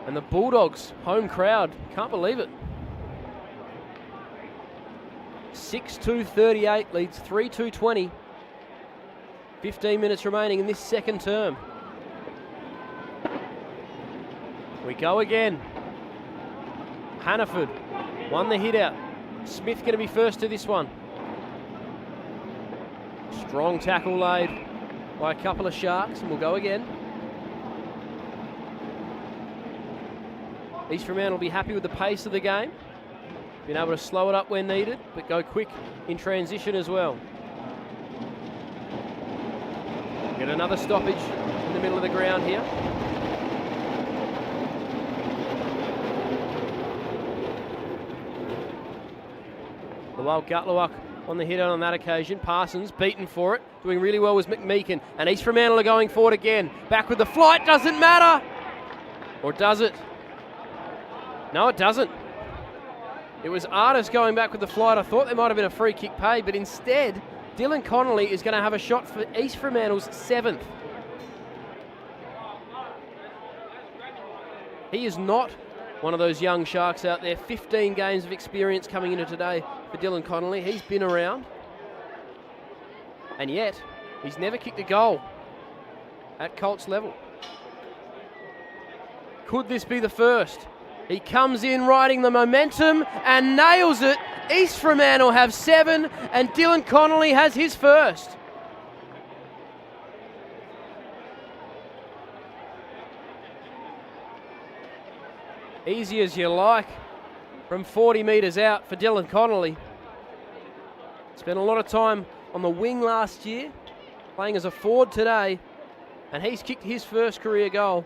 And the Bulldogs, home crowd, can't believe it. 6-2-38 leads 3-2-20. 15 minutes remaining in this second term. We go again. Hannaford won the hit out. Smith going to be first to this one. Strong tackle laid by a couple of Sharks, and we'll go again. East Fremantle will be happy with the pace of the game. Been able to slow it up when needed, but go quick in transition as well. Get another stoppage in the middle of the ground here. The Wild Gutluak on the hit on that occasion. Parsons beaten for it. Doing really well was McMeekin. And East Fremantle are going forward again. Back with the flight. Doesn't matter. Or does it? No, it doesn't. It was Artis going back with the flight. I thought there might have been a free kick paid, but instead, Dylan Connolly is going to have a shot for East Fremantle's 7th. He is not one of those young Sharks out there. 15 games of experience coming into today for Dylan Connolly. He's been around. And yet, he's never kicked a goal at Colts level. Could this be the first? He comes in riding the momentum and nails it. East Fremantle have 7 and Dylan Connolly has his first. Easy as you like from 40 metres out for Dylan Connolly. Spent a lot of time on the wing last year, playing as a forward today, and he's kicked his first career goal.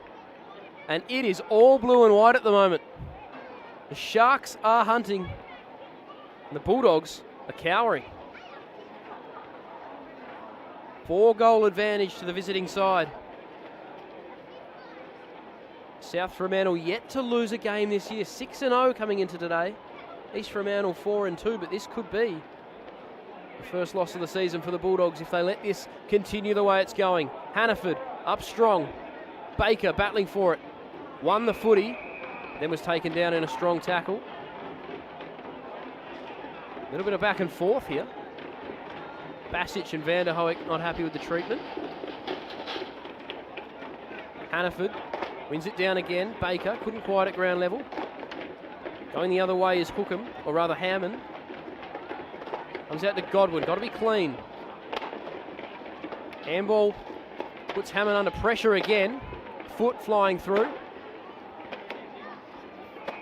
And it is all blue and white at the moment. The Sharks are hunting, and the Bulldogs are cowering. 4-goal advantage to the visiting side. South Fremantle yet to lose a game this year. 6-0 coming into today. East Fremantle 4-2, but this could be the first loss of the season for the Bulldogs if they let this continue the way it's going. Hannaford up strong. Baker battling for it. Won the footy, then was taken down in a strong tackle. A little bit of back and forth here. Basic and Van der Hoek not happy with the treatment. Hannaford wins it down again. Baker couldn't quite at ground level. Going the other way is Hookham, or rather Hammond. Comes out to Godwin, got to be clean. Handball puts Hammond under pressure again. Foot flying through.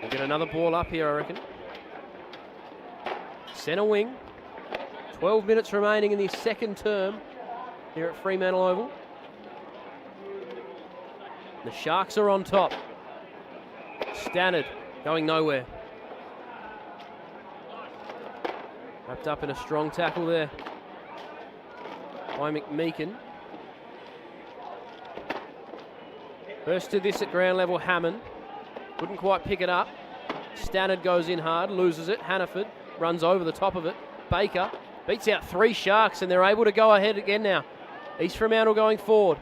We'll get another ball up here, I reckon. Centre wing. 12 minutes remaining in the second term here at Fremantle Oval. The Sharks are on top. Stannard going nowhere. Wrapped up in a strong tackle there by McMeekin. First to this at ground level, Hammond. Couldn't quite pick it up. Stannard goes in hard, loses it. Hannaford runs over the top of it. Baker Beats out 3 Sharks, and they're able to go ahead again now. East Fremantle going forward.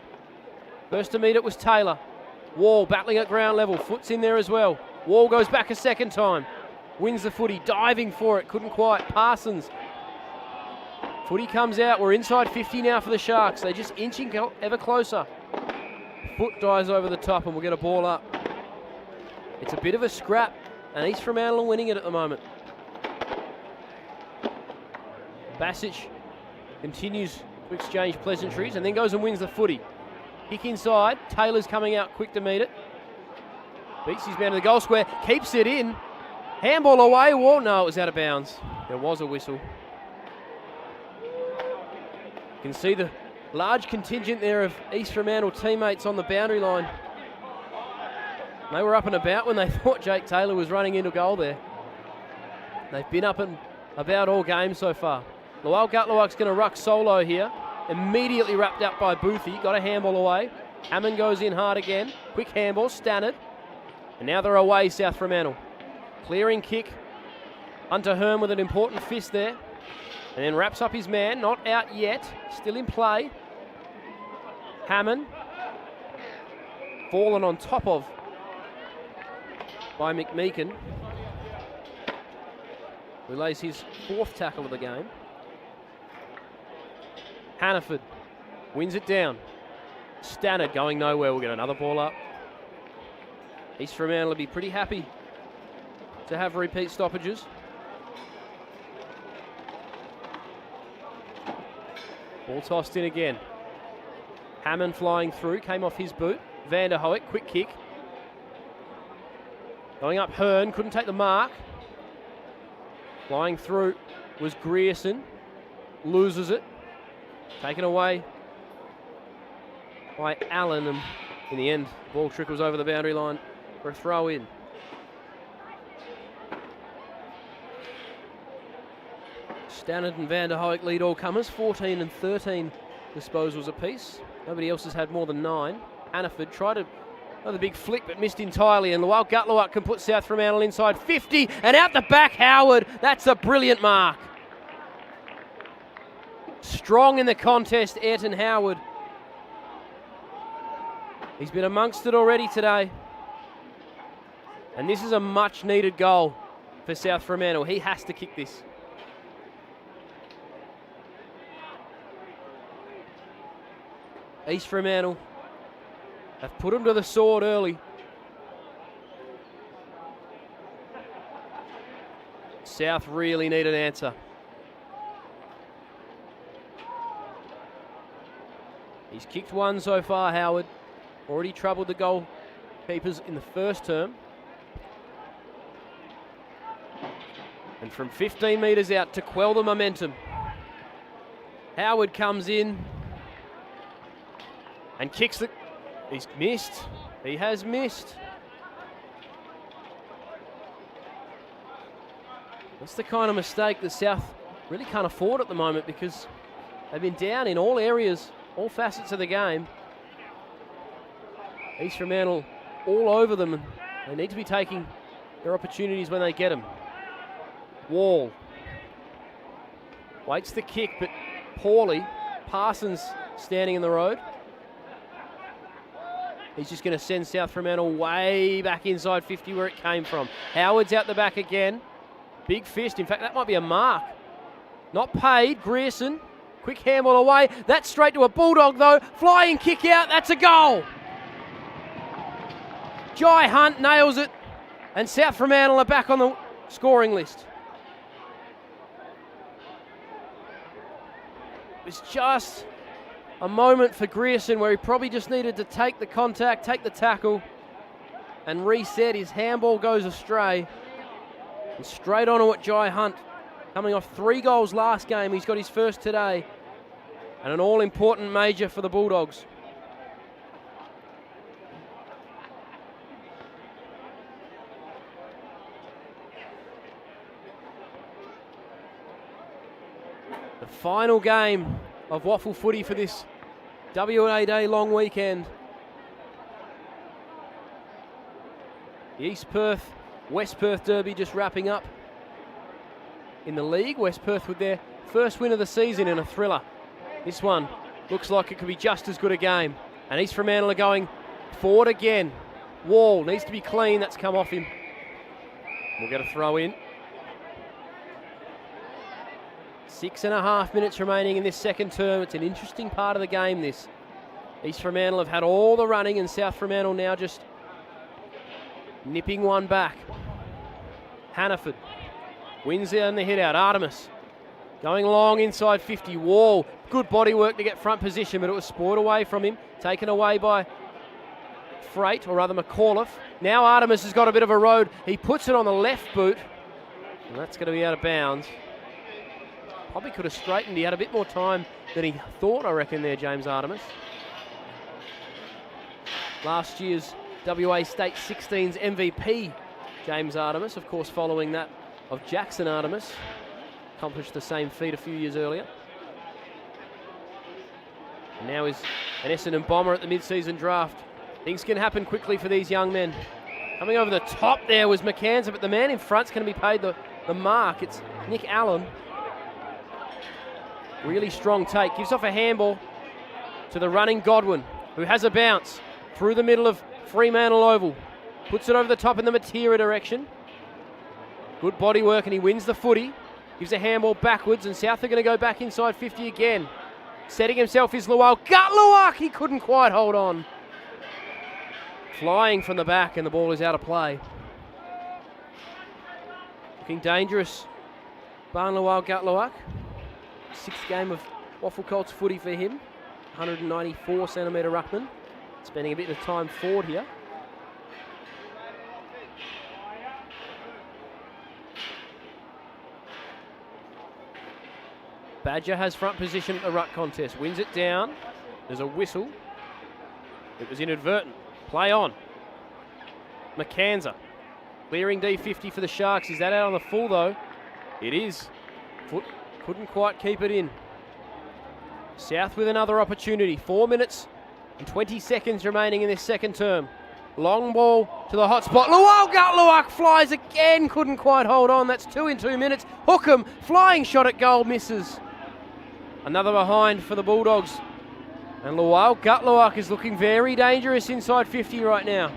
First to meet it was Taylor. Wall battling at ground level. Foot's in there as well. Wall goes back a second time. Wins the footy, diving for it. Couldn't quite. Parsons. Footy comes out. We're inside 50 now for the Sharks. They're just inching ever closer. Foot dives over the top and we'll get a ball up. It's a bit of a scrap, and East Fremantle are winning it at the moment. Basic continues to exchange pleasantries and then goes and wins the footy. Kick inside. Taylor's coming out quick to meet it. Beats his man to the goal square. Keeps it in. Handball away. Whoa, no, it was out of bounds. There was a whistle. You can see the large contingent there of East Fremantle teammates on the boundary line. They were up and about when they thought Jake Taylor was running into goal there. They've been up and about all game so far. Lowell Gutlewak's going to ruck solo here. Immediately wrapped up by Boothie. Got a handball away. Hammond goes in hard again. Quick handball, Stannard. And now they're away, South Fremantle. Clearing kick. Hunter Hearn with an important fist there. And then wraps up his man. Not out yet. Still in play. Hammond. Fallen on top of by McMeekin. Who lays his 4th tackle of the game. Hannaford wins it down. Stannard going nowhere. We'll get another ball up. East Fremantle will be pretty happy to have repeat stoppages. Ball tossed in again. Hammond flying through. Came off his boot. Van der Hoek, quick kick. Going up Hearn. Couldn't take the mark. Flying through was Grierson. Loses it. Taken away by Allen, and in the end, the ball trickles over the boundary line for a throw in. Stannard and Van der Hoek lead all comers, 14 and 13 disposals apiece. Nobody else has had more than 9. Hannaford tried another big flick but missed entirely, and Lowell Gutlewak can put South Fremantle inside 50, and out the back Howard. That's a brilliant mark. Strong in the contest, Ayrton Howard. He's been amongst it already today. And this is a much needed goal for South Fremantle. He has to kick this. East Fremantle have put him to the sword early. South really need an answer. He's kicked one so far, Howard. Already troubled the goalkeepers in the first term. And from 15 metres out to quell the momentum. Howard comes in and kicks the... He's missed. He has missed. That's the kind of mistake that South really can't afford at the moment, because they've been down in all areas, all facets of the game. East Fremantle all over them, and they need to be taking their opportunities when they get them. Wall waits the kick, but poorly. Parsons standing in the road. He's just going to send South Fremantle way back inside 50 where it came from. Howard's out the back again. Big fist. In fact, that might be a mark. Not paid. Grierson. Quick handball away. That's straight to a Bulldog, though. Flying kick out. That's a goal. Jai Hunt nails it. And South Fremantle are back on the scoring list. It was just a moment for Grierson where he probably just needed to take the contact, take the tackle, and reset. His handball goes astray. And straight on at Jai Hunt. Coming off 3 goals last game. He's got his first today. And an all-important major for the Bulldogs. The final game of WAFL footy for this WA Day long weekend. The East Perth-West Perth derby just wrapping up in the league. West Perth with their First win of the season in a thriller. This one looks like it could be just as good a game. And East Fremantle are going forward again. Wall needs to be clean. That's come off him. We'll get a throw in. 6.5 minutes remaining in this second term. It's an interesting part of the game, this. East Fremantle have had all the running, and South Fremantle now just nipping one back. Hannaford wins there in the hit out. Artemis going long inside 50. Wall, good body work to get front position, but it was spoiled away from him. Taken away by Freight, or rather McAuliffe. Now Artemis has got a bit of a road. He puts it on the left boot, and that's going to be out of bounds. Probably could have straightened. He had a bit more time than he thought, I reckon, there, James Artemis. Last year's WA State 16's MVP, James Artemis, of course, following that of Jackson Artemis. Accomplished the same feat a few years earlier. And now is an Essendon bomber at the mid-season draft. Things can happen quickly for these young men. Coming over the top there was McAnza, but the man in front's going to be paid the mark. It's Nick Allen. Really strong take. Gives off a handball to the running Godwin, who has a bounce through the middle of Fremantle Oval. Puts it over the top in the Matera direction. Good body work, and he wins the footy. Gives a handball backwards, and South are going to go back inside 50 again. Setting himself is Lual. Gutluak! He couldn't quite hold on. Flying from the back, and the ball is out of play. Looking dangerous. Barn Lual Gutluak. Sixth game of WAFL Colts footy for him. 194 centimetre ruckman. Spending a bit of time forward here. Badger has front position at the ruck contest. Wins it down. There's a whistle. It was inadvertent. Play on. McAnza. Clearing D50 for the Sharks. Is that out on the full though? It is. Foot couldn't quite keep it in. South with another opportunity. 4 minutes and 20 seconds remaining in this second term. Long ball to the hot spot. Lual Gutluak flies again. Couldn't quite hold on. That's 2 in 2 minutes. Hookham, flying shot at goal, misses. Another behind for the Bulldogs. And Lual Gutluak is looking very dangerous inside 50 right now.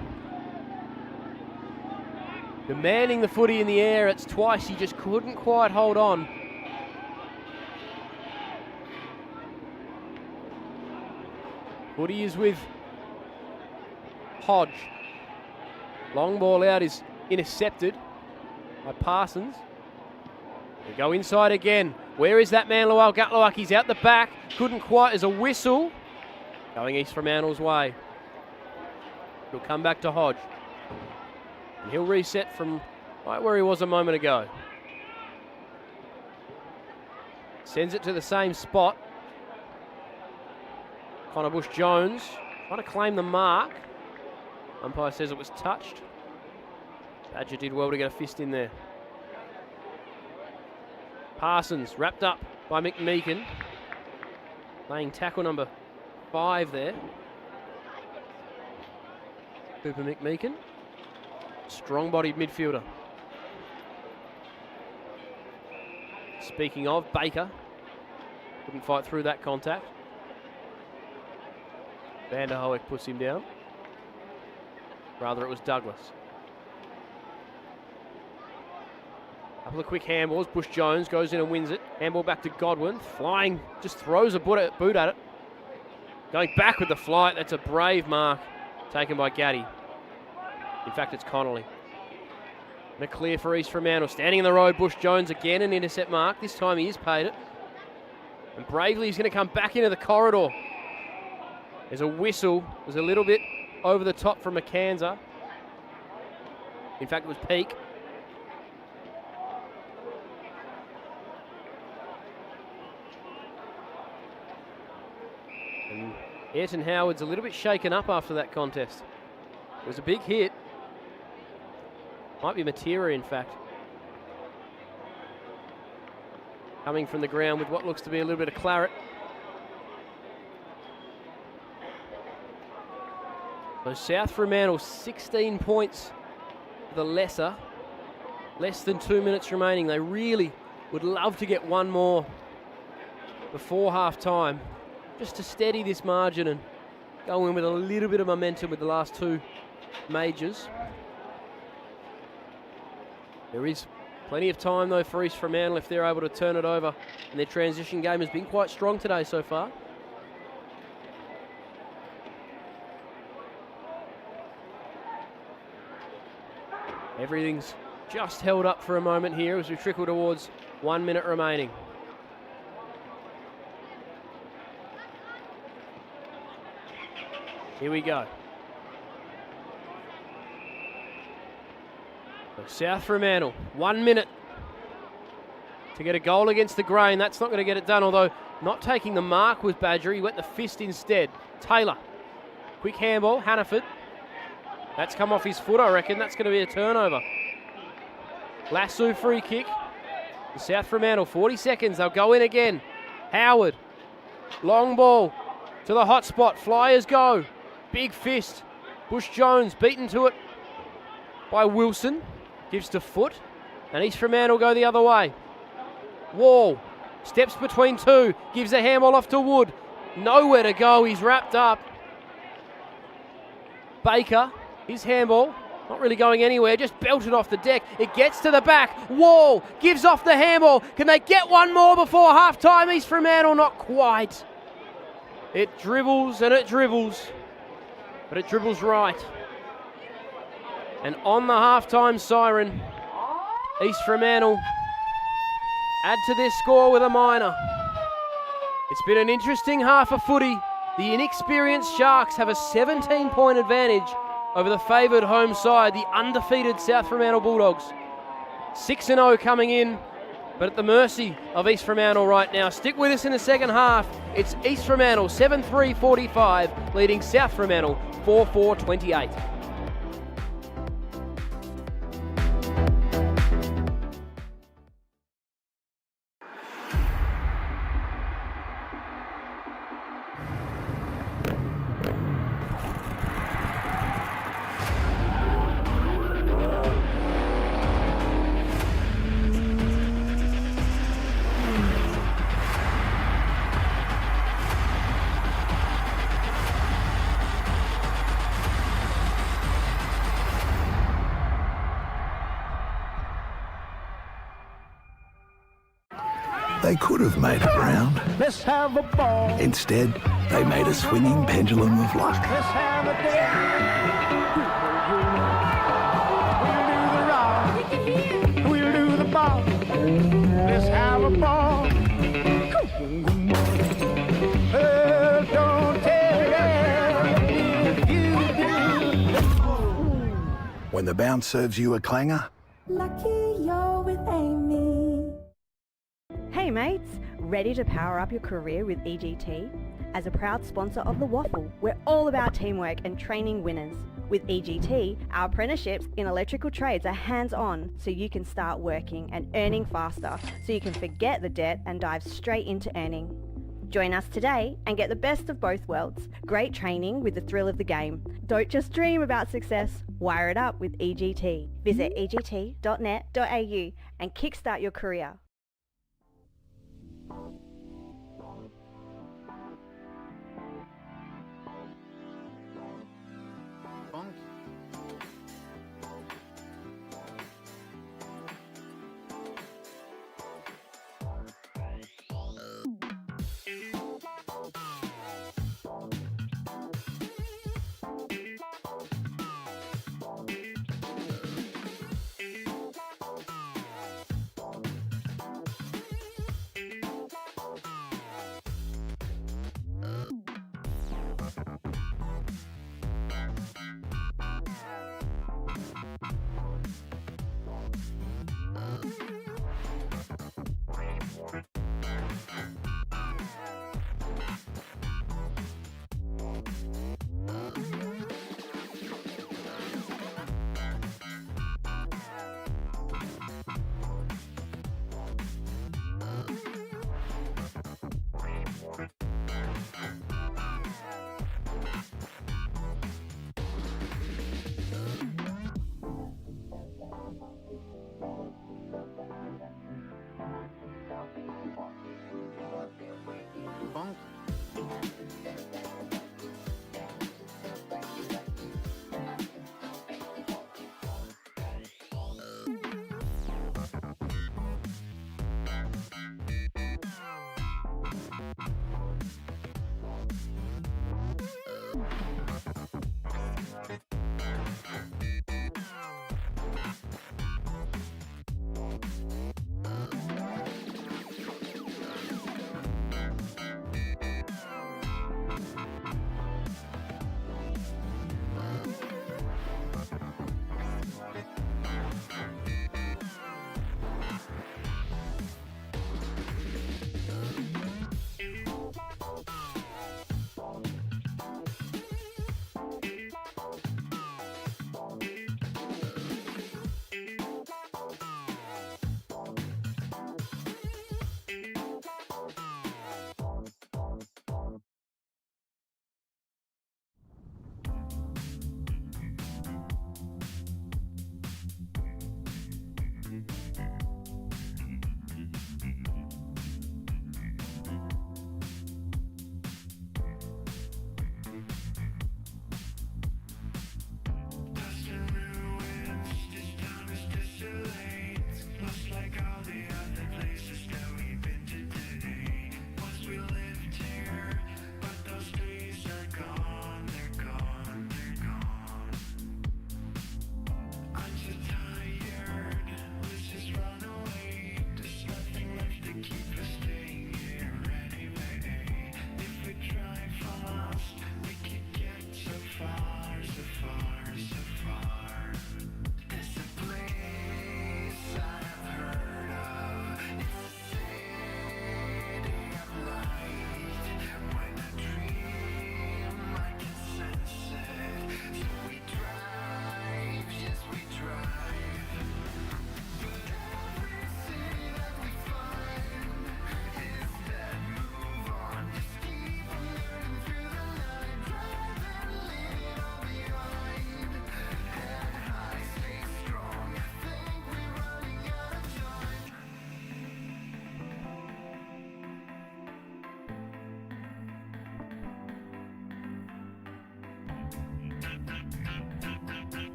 Demanding the footy in the air. It's twice. He just couldn't quite hold on. Footy is with Hodge. Long ball out is intercepted by Parsons. They go inside again. Where is that man, Lual Gutluak? He's out the back. Couldn't quite. There's a whistle. Going East Fremantle's way. He'll come back to Hodge. And he'll reset from right where he was a moment ago. Sends it to the same spot. Connor Bush-Jones trying to claim the mark. Umpire says it was touched. Badger did well to get a fist in there. Parsons wrapped up by McMeekin. Laying tackle number 5 there. Cooper McMeekin. Strong-bodied midfielder. Speaking of, Baker couldn't fight through that contact. Vanderhoek puts him down. Rather, it was Douglas. Couple of quick handballs. Bush-Jones goes in and wins it. Handball back to Godwin. Flying, just throws a boot at it. Going back with the flight. That's a brave mark taken by Gaddy. In fact, it's Connolly. And a clear for East Fremantle. Standing in the road, Bush-Jones again, an intercept mark. This time he is paid it. And bravely he's going to come back into the corridor. There's a whistle. There's a little bit over the top from McAnza. In fact, it was Peake. And Ayrton Howard's a little bit shaken up after that contest. It was a big hit. Might be Matera, in fact. Coming from the ground with what looks to be a little bit of claret. So South Fremantle, 16 points for the lesser. Less than 2 minutes remaining. They really would love to get one more before half-time, just to steady this margin and go in with a little bit of momentum with the last two majors. There is plenty of time, though, for East Fremantle if they're able to turn it over. And their transition game has been quite strong today so far. Everything's just held up for a moment here as we trickle towards 1 minute remaining. Here we go. So South Fremantle, 1 minute to get a goal against the grain. That's not going to get it done, although not taking the mark with Badger. He went the fist instead. Taylor, quick handball, Hannaford. That's come off his foot, I reckon. That's going to be a turnover. Lasso free kick. South Fremantle, 40 seconds. They'll go in again. Howard, long ball to the hot spot. Flyers go. Big fist. Bush Jones beaten to it by Wilson. Gives to Foot. And East Fremantle go the other way. Wall steps between two. Gives a handball off to Wood. Nowhere to go. He's wrapped up. Baker, his handball. Not really going anywhere. Just belted off the deck. It gets to the back. Wall gives off the handball. Can they get one more before half-time? East Fremantle, not quite. It dribbles and it dribbles. But it dribbles right. And on the half-time siren, East Fremantle add to their score with a minor. It's been an interesting half of footy. The inexperienced Sharks have a 17-point advantage over the favoured home side, the undefeated South Fremantle Bulldogs. 6-0 coming in, but at the mercy of East Fremantle right now. Stick with us in the second half. It's East Fremantle 7-3-45, leading South Fremantle 4-4-28. They could have made it round. Let's have a ball. Instead, they made a swinging pendulum of luck. Let's have a day. We'll do the rock. We'll do the ball. Let's have a ball. Don't tell if you do. When the bounce serves you a clanger, Lucky you're with Amy. Hey mates, ready to power up your career with EGT? As a proud sponsor of the WAFL, we're all about teamwork and training winners. With EGT, our apprenticeships in electrical trades are hands-on, so you can start working and earning faster, so you can forget the debt and dive straight into earning. Join us today and get the best of both worlds. Great training with the thrill of the game. Don't just dream about success, wire it up with EGT. Visit egt.net.au and kickstart your career.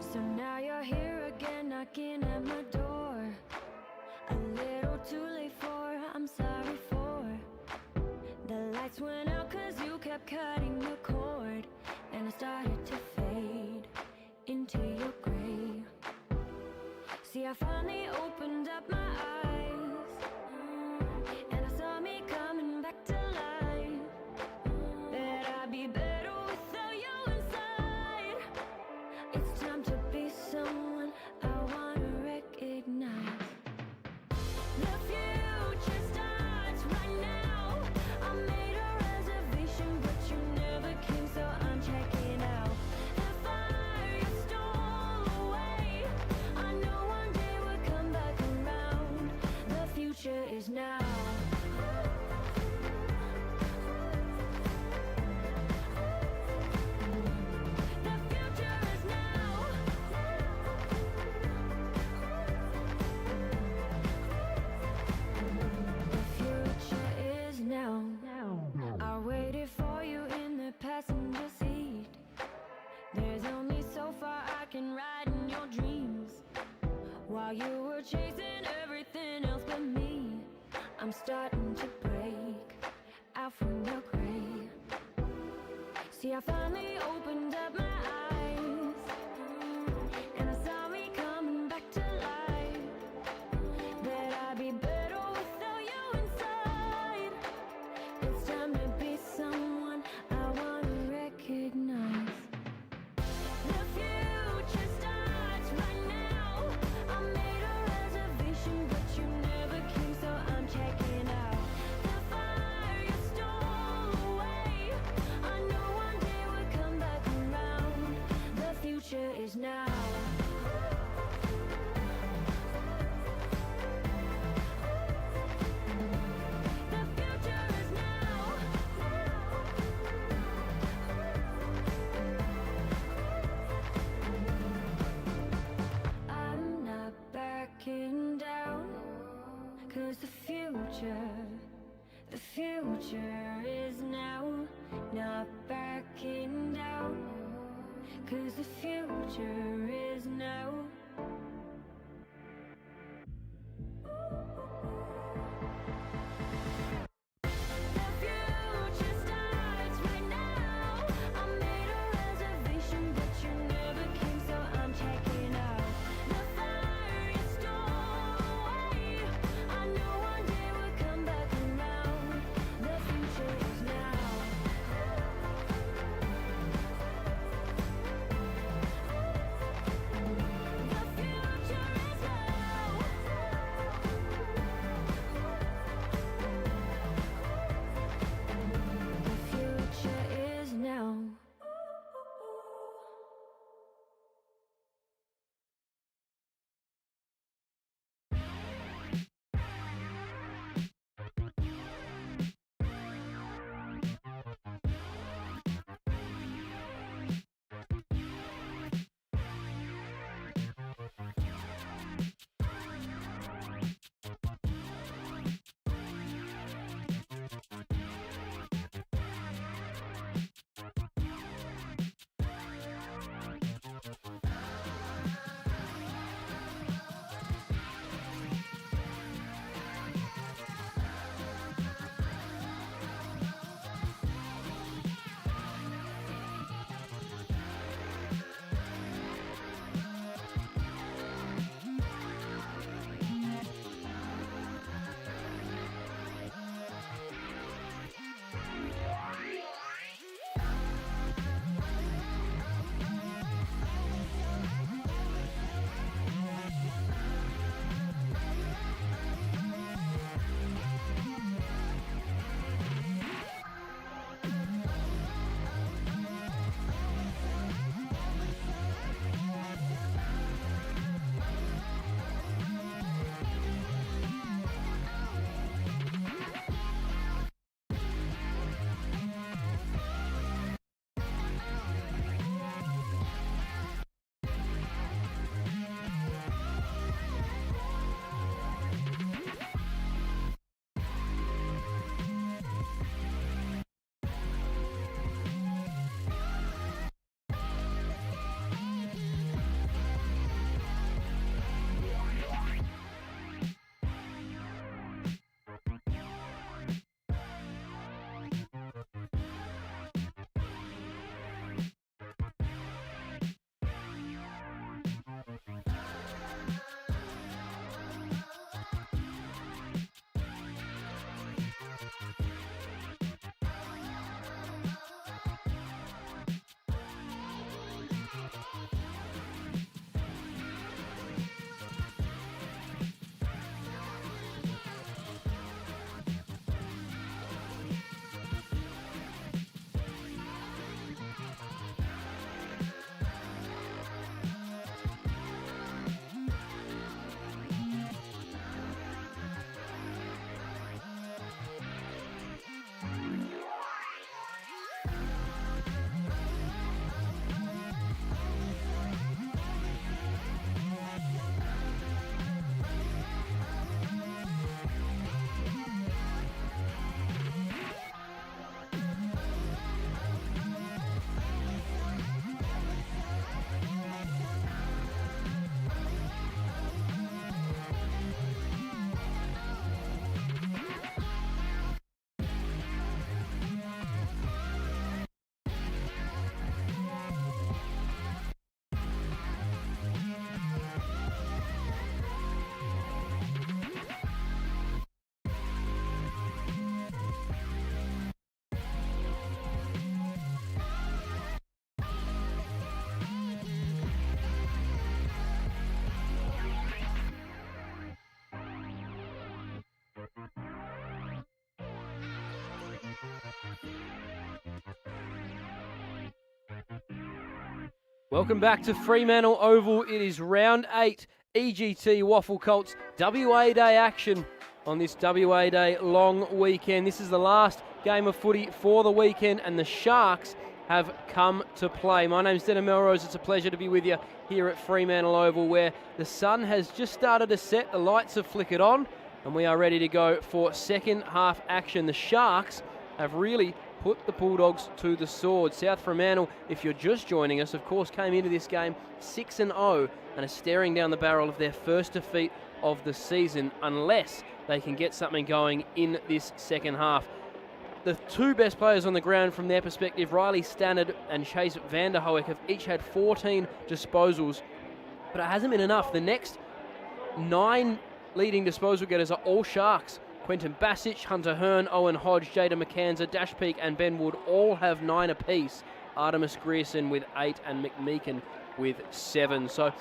So now you're here again, knocking at my door. A little too late for, I'm sorry for. The lights went out 'cause you kept cutting the cord, and I started to fade into your gray. See, I finally opened up my eyes, and I saw me coming back to life. That I'd be better without you inside. It's time to be someone I wanna recognize. The future starts right now. I made a reservation, but you never came, so I'm checking out. The fire you stole away, I know one day we'll come back around. The future is now. The future is now. The future is now. I waited for you in the passenger seat. There's only so far I can ride in your dreams. While you were chasing everything else but me, I'm starting to break out from your gray. See, I finally opened up my eyes, and I saw me coming back to life. That I'd be better without you inside. It's time to be someone I wanna recognize. The future starts right now. I made a reservation, but you never came, so I'm checking out. The fire you stole away, I know one day we'll come back around. The future is now. The future is now. I'm not backing down, 'cause the future is now. Not backing down, 'cause the future is now. The future starts right now. I made a reservation, but you never came, so I'm checking out. The fire you stole away, I know one day we'll come back around. The future is now. Welcome back to Fremantle Oval. It is round 8 EGT WAFL Colts WA Day action on this WA Day long weekend. This is the last game of footy for the weekend and the Sharks have come to play. My name's Dennis Melrose. It's a pleasure to be with you here at Fremantle Oval where the sun has just started to set, the lights have flickered on and we are ready to go for second half action. The Sharks have really put the Bulldogs to the sword. South Fremantle, if you're just joining us, of course, came into this game 6-0 and are staring down the barrel of their first defeat of the season unless they can get something going in this second half. The two best players on the ground from their perspective, Riley Stannard and Chase Vanderhoek, have each had 14 disposals, but it hasn't been enough. The next 9 leading disposal getters are all Sharks. Quentin Bassich, Hunter Hearn, Owen Hodge, Jada McCanza, Dash Peak and Ben Wood all have 9 apiece. Artemis Grierson with 8 and McMeekin with 7. So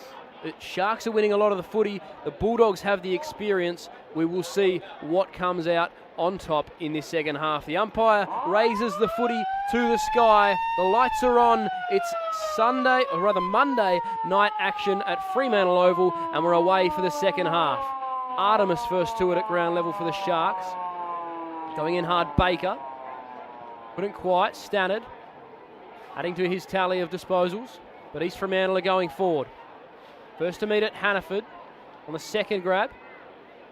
the Sharks are winning a lot of the footy. The Bulldogs have the experience. We will see what comes out on top in this second half. The umpire raises the footy to the sky. The lights are on. It's Monday night action at Fremantle Oval and we're away for the second half. Artemis first to it at ground level for the Sharks. Going in hard, Baker. Couldn't quite. Stannard adding to his tally of disposals. But East Fremantle are going forward. First to meet it, Hannaford on the second grab.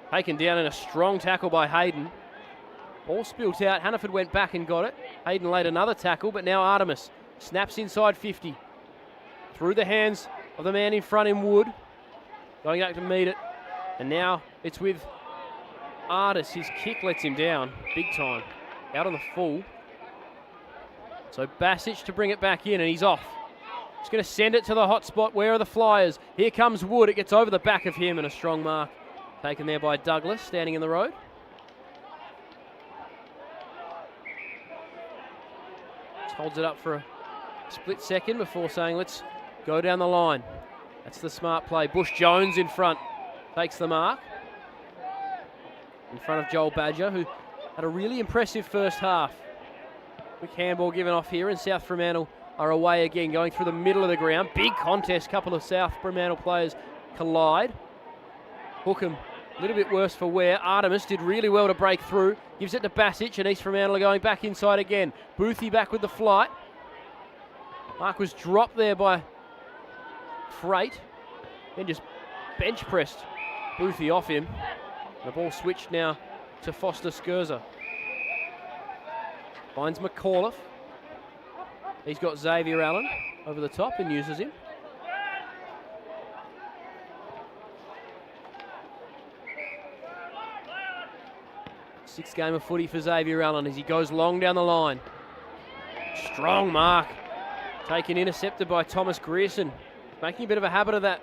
Taken down in a strong tackle by Hayden. Ball spilt out. Hannaford went back and got it. Hayden laid another tackle, but now Artemis snaps inside 50. Through the hands of the man in front in Wood. Going back to meet it. And now it's with Artis. His kick lets him down big time. Out on the full. So Bassich to bring it back in and he's off. He's going to send it to the hot spot. Where are the Flyers? Here comes Wood. It gets over the back of him and a strong mark taken there by Douglas standing in the road. Just holds it up for a split second before saying let's go down the line. That's the smart play. Bush Jones in front. Takes the mark in front of Joel Badger, who had a really impressive first half. Quick handball given off here, and South Fremantle are away again, going through the middle of the ground. Big contest, couple of South Fremantle players collide. Hookham, a little bit worse for wear. Artemis did really well to break through. Gives it to Bassich, and East Fremantle are going back inside again. Boothie back with the flight. Mark was dropped there by Freight, then just bench pressed Boothie off him. The ball switched now to Foster Scherzer. Finds McAuliffe. He's got Xavier Allen over the top and uses him. Sixth game of footy for Xavier Allen as he goes long down the line. Strong mark. Taken intercepted by Thomas Grierson. Making a bit of a habit of that.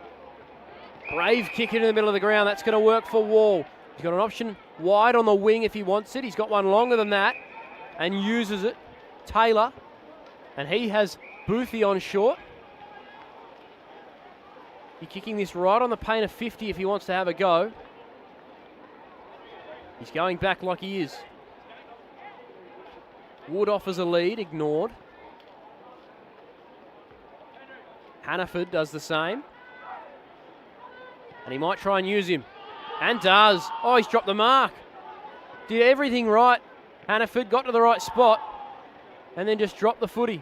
Brave kick into the middle of the ground. That's going to work for Wall. He's got an option wide on the wing if he wants it. He's got one longer than that and uses it. Taylor. And he has Boothie on short. He's kicking this right on the paint of 50 if he wants to have a go. He's going back like he is. Wood offers a lead, ignored. Hannaford does the same. And he might try and use him. And does. Oh, he's dropped the mark. Did everything right. Hannaford got to the right spot. And then just dropped the footy.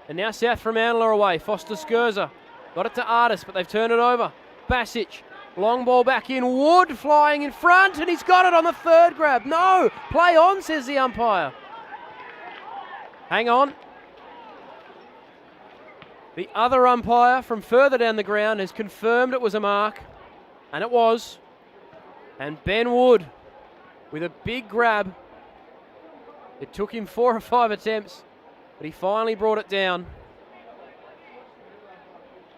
And now South Fremantle are away. Foster Scherzer. Got it to Artis, but they've turned it over. Bassich. Long ball back in. Wood flying in front. And he's got it on the third grab. No. Play on, says the umpire. Hang on. The other umpire from further down the ground has confirmed it was a mark. And it was. And Ben Wood with a big grab. It took him 4 or 5 attempts, but he finally brought it down.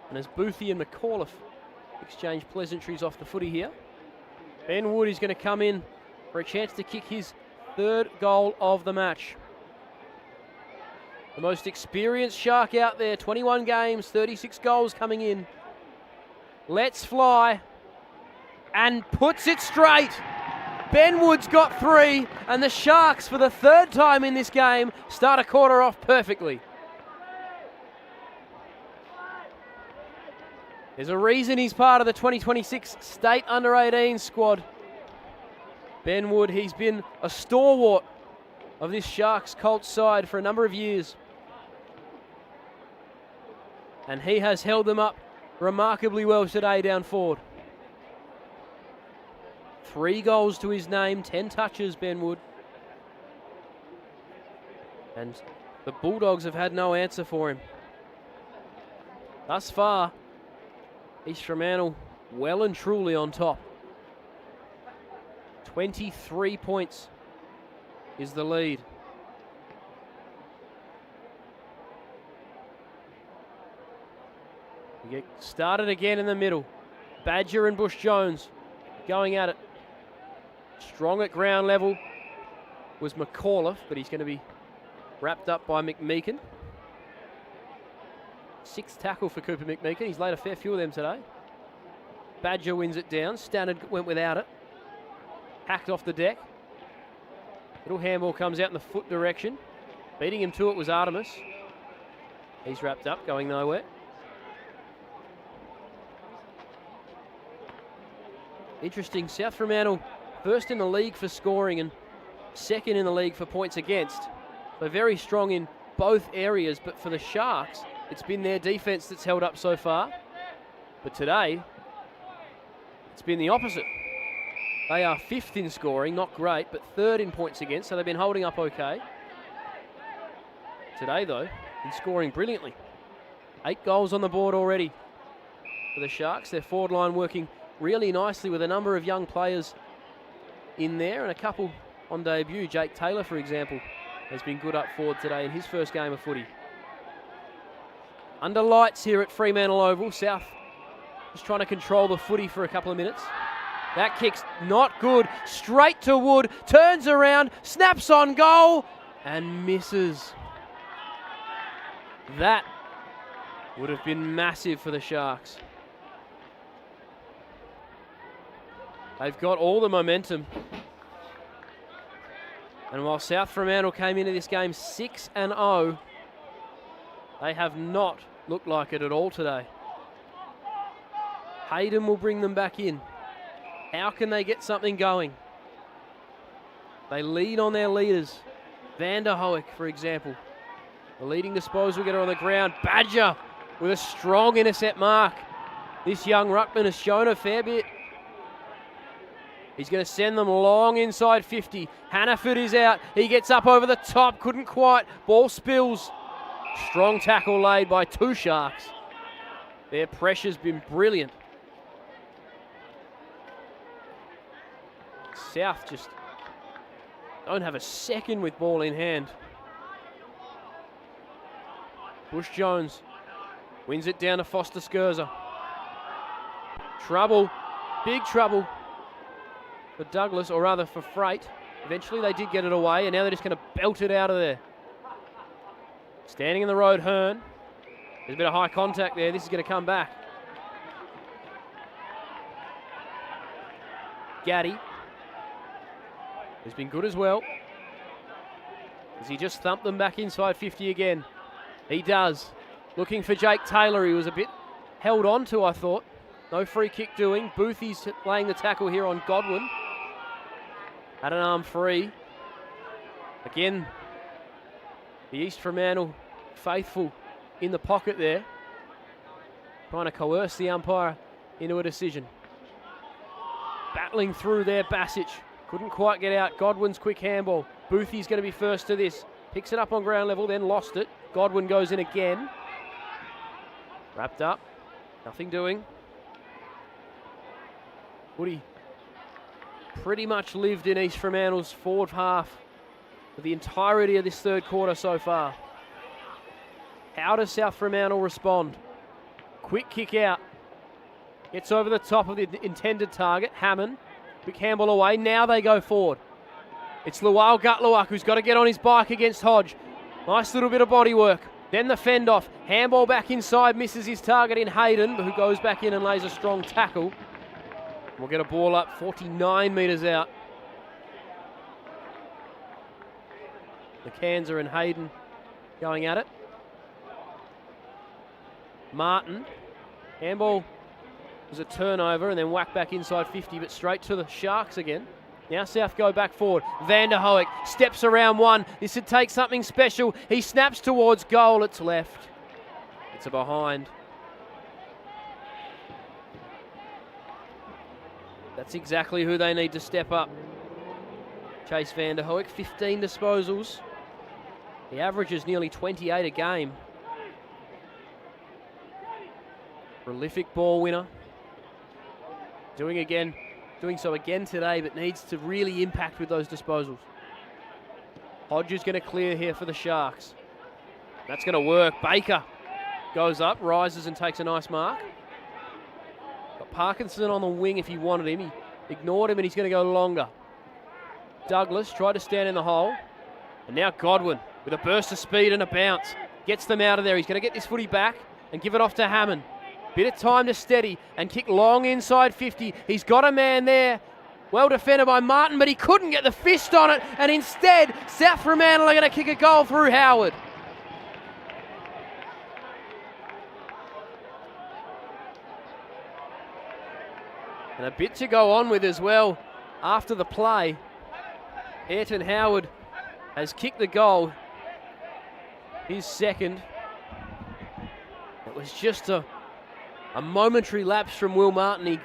And as Boothie and McAuliffe exchange pleasantries off the footy here, Ben Wood is going to come in for a chance to kick his third goal of the match. The most experienced Shark out there, 21 games, 36 goals coming in. Let's fly. And puts it straight. Ben Wood's got 3, and the Sharks, for the third time in this game, start a quarter off perfectly. There's a reason he's part of the 2026 State Under-18 squad. Ben Wood, he's been a stalwart of this Sharks Colts side for a number of years. And he has held them up remarkably well today down forward. 3 goals to his name, 10 touches, Ben Wood. And the Bulldogs have had no answer for him. Thus far, East Fremantle well and truly on top. 23 points is the lead. We get started again in the middle. Badger and Bush Jones going at it. Strong at ground level was McAuliffe, but he's going to be wrapped up by McMeekin. 6th tackle for Cooper McMeekin. He's laid a fair few of them today. Badger wins it down. Stannard went without it. Hacked off the deck. Little handball comes out in the foot direction. Beating him to it was Artemis. He's wrapped up, going nowhere. Interesting, South Fremantle first in the league for scoring and second in the league for points against. So very strong in both areas, but for the Sharks, it's been their defence that's held up so far. But today, it's been the opposite. They are 5th in scoring, not great, but 3rd in points against, so they've been holding up okay. Today, though, been scoring brilliantly. 8 goals on the board already for the Sharks. Their forward line working really nicely with a number of young players in there and a couple on debut. Jake Taylor, for example, has been good up forward today in his first game of footy. Under lights here at Fremantle Oval. South just trying to control the footy for a couple of minutes. That kick's not good. Straight to Wood. Turns around. Snaps on goal. And misses. That would have been massive for the Sharks. They've got all the momentum. And while South Fremantle came into this game 6-0, they have not looked like it at all today. Hayden will bring them back in. How can they get something going? They lead on their leaders. Van der Hoek, for example. The leading disposal getter on the ground. Badger with a strong intercept mark. This young ruckman has shown a fair bit. He's going to send them long inside 50. Hannaford is out. He gets up over the top. Couldn't quite. Ball spills. Strong tackle laid by 2 Sharks. Their pressure's been brilliant. South just don't have a second with ball in hand. Bush Jones wins it down to Foster Scherzer. Trouble. Big trouble for Douglas, or rather for Freight. Eventually they did get it away, and now they're just going to belt it out of there. Standing in the road, Hearn. There's a bit of high contact there. This is going to come back. Gaddy has been good as well. Does he just thump them back inside 50 again? He does. Looking for Jake Taylor. He was a bit held on to, I thought. No free kick doing. Boothie's laying the tackle here on Godwin. Had an arm free. Again, the East Fremantle faithful in the pocket there. Trying to coerce the umpire into a decision. Battling through there, Basic. Couldn't quite get out. Godwin's quick handball. Boothie's going to be first to this. Picks it up on ground level, then lost it. Godwin goes in again. Wrapped up. Nothing doing. Woody pretty much lived in East Fremantle's forward half for the entirety of this third quarter so far. How does South Fremantle respond? Quick kick out. Gets over the top of the intended target. Hammond. Quick handball away. Now they go forward. It's Lual Gutluak who's got to get on his bike against Hodge. Nice little bit of body work. Then the fend off. Handball back inside. Misses his target in Hayden, who goes back in and lays a strong tackle. We'll get a ball up 49 metres out. The Kansa and Hayden going at it. Martin. Handball was a turnover and then whacked back inside 50, but straight to the Sharks again. Now South go back forward. Van der Hoek steps around one. This would take something special. He snaps towards goal. It's left. It's a behind. That's exactly who they need to step up. Chase Van der Hoek, 15 disposals. He averages nearly 28 a game. Prolific ball winner. Doing so again today, but needs to really impact with those disposals. Hodge is going to clear here for the Sharks. That's going to work. Baker goes up, rises and takes a nice mark. Got Parkinson on the wing if he wanted him. He ignored him and he's going to go longer. Douglas tried to stand in the hole. And now Godwin with a burst of speed and a bounce. Gets them out of there. He's going to get this footy back and give it off to Hammond. Bit of time to steady and kick long inside 50. He's got a man there. Well defended by Martin, but he couldn't get the fist on it. And instead, South Fremantle are going to kick a goal through Howard. And a bit to go on with as well after the play. Ayrton Howard has kicked the goal. His second. It was just a momentary lapse from Will Martin. He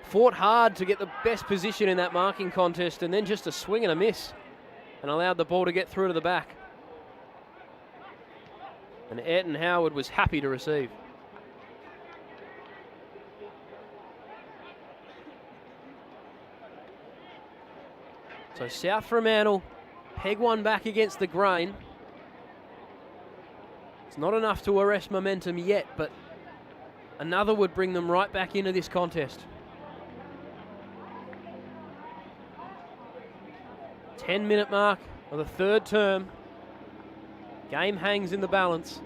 fought hard to get the best position in that marking contest and then just a swing and a miss and allowed the ball to get through to the back. And Ayrton Howard was happy to receive. So South Fremantle peg one back against the grain. It's not enough to arrest momentum yet, but another would bring them right back into this contest. 10-minute mark of the third term. Game hangs in the balance.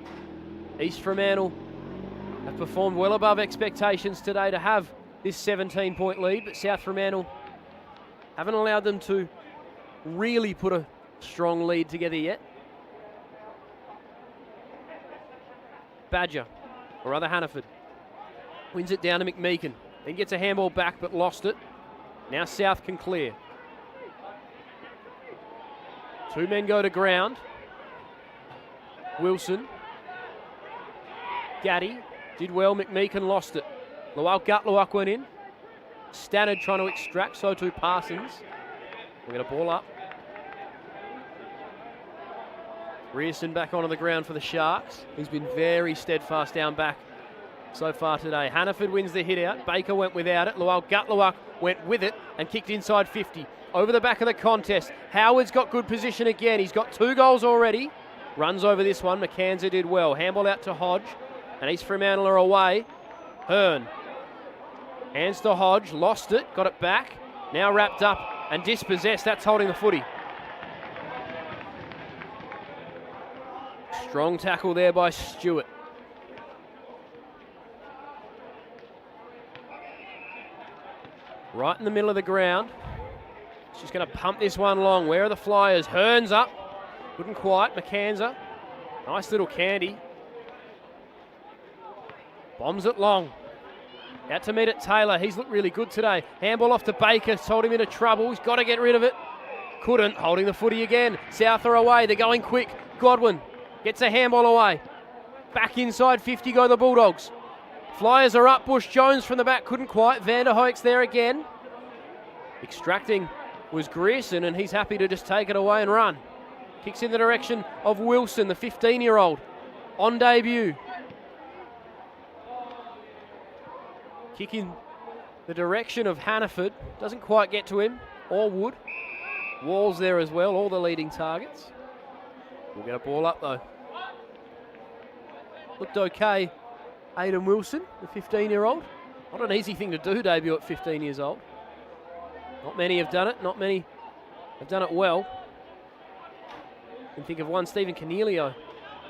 East Fremantle have performed well above expectations today to have this 17-point lead, but South Fremantle haven't allowed them to really put a strong lead together yet. Badger, or rather Hannaford, wins it down to McMeekin. Then gets a handball back but lost it. Now South can clear. Two men go to ground. Wilson. Gaddy did well. McMeekin lost it. Lowell Gutluak went in. Stannard trying to extract, so too Parsons. We'll get a ball up. Rearson back onto the ground for the Sharks. He's been very steadfast down back so far today. Hannaford wins the hit out. Baker went without it. Lowell Gutluak went with it and kicked inside 50. Over the back of the contest. Howard's got good position again. He's got 2 goals already. Runs over this one. McKenzie did well. Handball out to Hodge. And East Fremantle are away. Hearn. Hands to Hodge. Lost it. Got it back. Now wrapped up and dispossessed. That's holding the footy. Strong tackle there by Stewart. Right in the middle of the ground. She's going to pump this one long. Where are the Flyers? Hearn's up. Couldn't quite. McKenzie. Nice little candy. Bombs it long. Out to meet it Taylor. He's looked really good today. Handball off to Baker. Told him into trouble. He's got to get rid of it. Couldn't. Holding the footy again. South are away. They're going quick. Godwin gets a handball away. Back inside 50 go the Bulldogs. Flyers are up. Bush Jones from the back. Couldn't quite. Van der Hoek's there again. Extracting was Grierson, and he's happy to just take it away and run. Kicks in the direction of Wilson, the 15-year-old, on debut. Kick in the direction of Hannaford. Doesn't quite get to him, or Wood. Wall's there as well, all the leading targets. We'll get a ball up though. Looked okay. Aidan Wilson, the 15-year-old. Not an easy thing to do, debut at 15 years old. Not many have done it. Not many have done it well. You can think of one, Stephen Cornelio,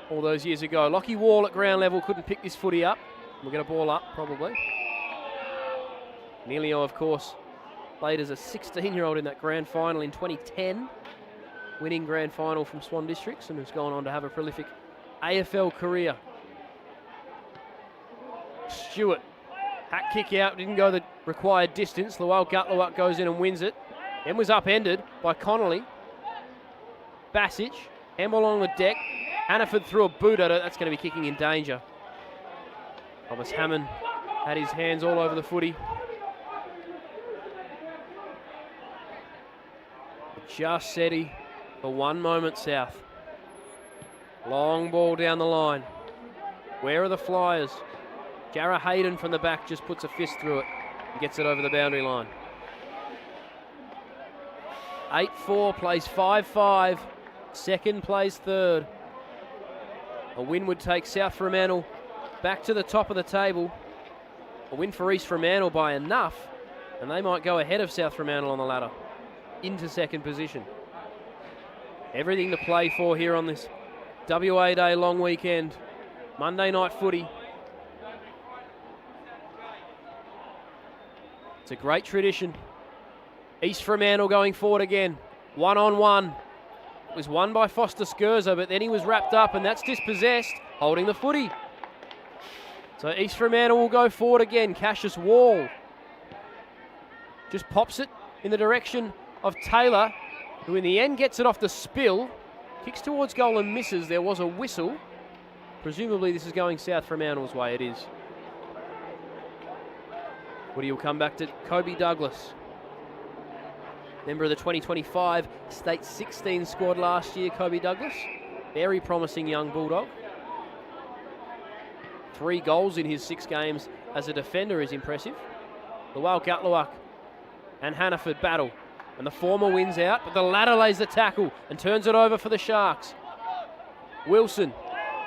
all those years ago. Lockie Wall at ground level couldn't pick this footy up. We'll get a ball up, probably. Cornelio, of course, played as a 16-year-old in that grand final in 2010, winning grand final from Swan Districts, and has gone on to have a prolific AFL career. Stewart Hat kick out, didn't go the required distance. Lual Gutlewak goes in and wins it. Then was upended by Connolly. Basic, handball along the deck. Hannaford threw a boot at it. That's going to be kicking in danger. Thomas Hammond had his hands all over the footy. Just SETI for one moment, South. Long ball down the line. Where are the Flyers? Jarrah Hayden from the back just puts a fist through it and gets it over the boundary line. 8-4 plays 5-5. Second plays third. A win would take South Fremantle back to the top of the table. A win for East Fremantle by enough, and they might go ahead of South Fremantle on the ladder into second position. Everything to play for here on this WA Day long weekend. Monday night footy. It's a great tradition. East Fremantle going forward again. 1-on-1. It was won by Foster Skurza, but then he was wrapped up, and that's dispossessed, holding the footy. So East Fremantle will go forward again. Cassius Wall just pops it in the direction of Taylor, who in the end gets it off the spill. Kicks towards goal and misses. There was a whistle. Presumably this is going South Fremantle's way. It is. Woody will come back to Kobe Douglas. Member of the 2025 State 16 squad last year, Kobe Douglas. Very promising young Bulldog. 3 goals in his 6 games as a defender is impressive. Lual Gutlewak and Hannaford battle. And the former wins out, but the latter lays the tackle and turns it over for the Sharks. Wilson,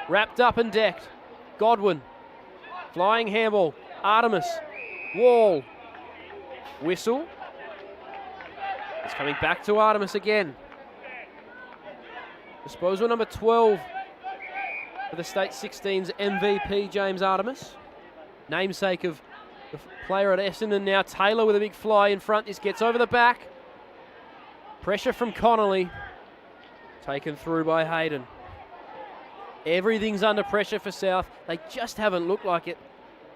wrapped up and decked. Godwin, flying handball. Artemis, Wall, whistle. It's coming back to Artemis again. Disposal number 12 for the State 16's MVP, James Artemis. Namesake of the player at Essendon now. Taylor with a big fly in front. This gets over the back. Pressure from Connolly. Taken through by Hayden. Everything's under pressure for South. They just haven't looked like it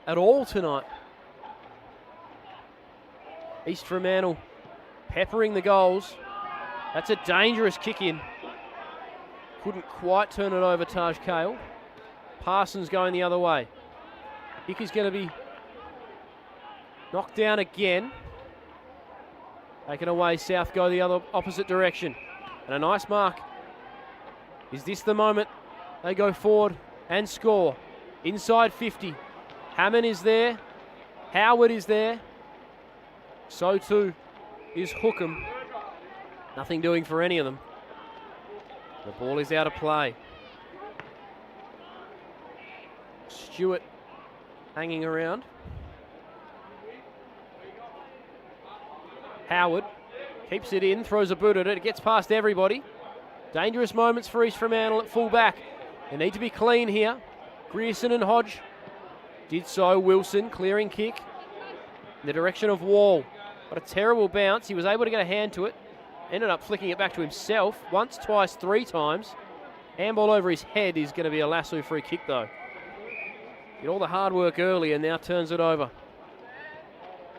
at all tonight. East Fremantle peppering the goals. That's a dangerous kick in. Couldn't quite turn it over, Taj Kale. Parsons going the other way. Kick is going to be knocked down again. Taken away, South go the other opposite direction. And a nice mark. Is this the moment they go forward and score? Inside 50. Hammond is there. Howard is there. So too is Hookham. Nothing doing for any of them. The ball is out of play. Stewart hanging around. Howard keeps it in, throws a boot at it. It gets past everybody. Dangerous moments for East Fremantle at full back. They need to be clean here. Grierson and Hodge did so. Wilson clearing kick in the direction of Wall. What a terrible bounce. He was able to get a hand to it. Ended up flicking it back to himself. Once, twice, 3 times. Handball over his head is going to be a lasso free kick though. Did all the hard work early and now turns it over.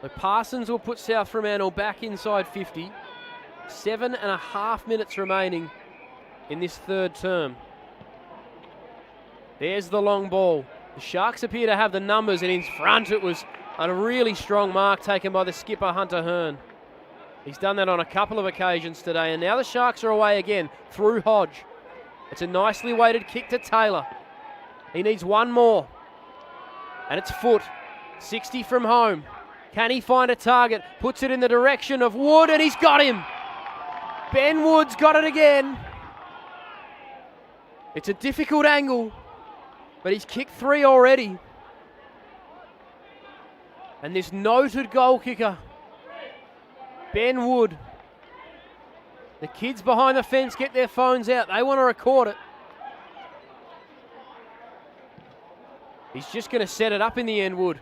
So Parsons will put South Fremantle back inside 50. 7.5 minutes remaining in this third term. There's the long ball. The Sharks appear to have the numbers, and in front it was a really strong mark taken by the skipper, Hunter Hearn. He's done that on a couple of occasions today, and now the Sharks are away again through Hodge. It's a nicely weighted kick to Taylor. He needs one more. And it's Foot. 60 from home. Can he find a target? Puts it in the direction of Wood, and he's got him. Ben Wood's got it again. It's a difficult angle, but he's kicked 3 already. And this noted goal kicker, Ben Wood. The kids behind the fence get their phones out. They want to record it. He's just going to set it up in the end, Wood.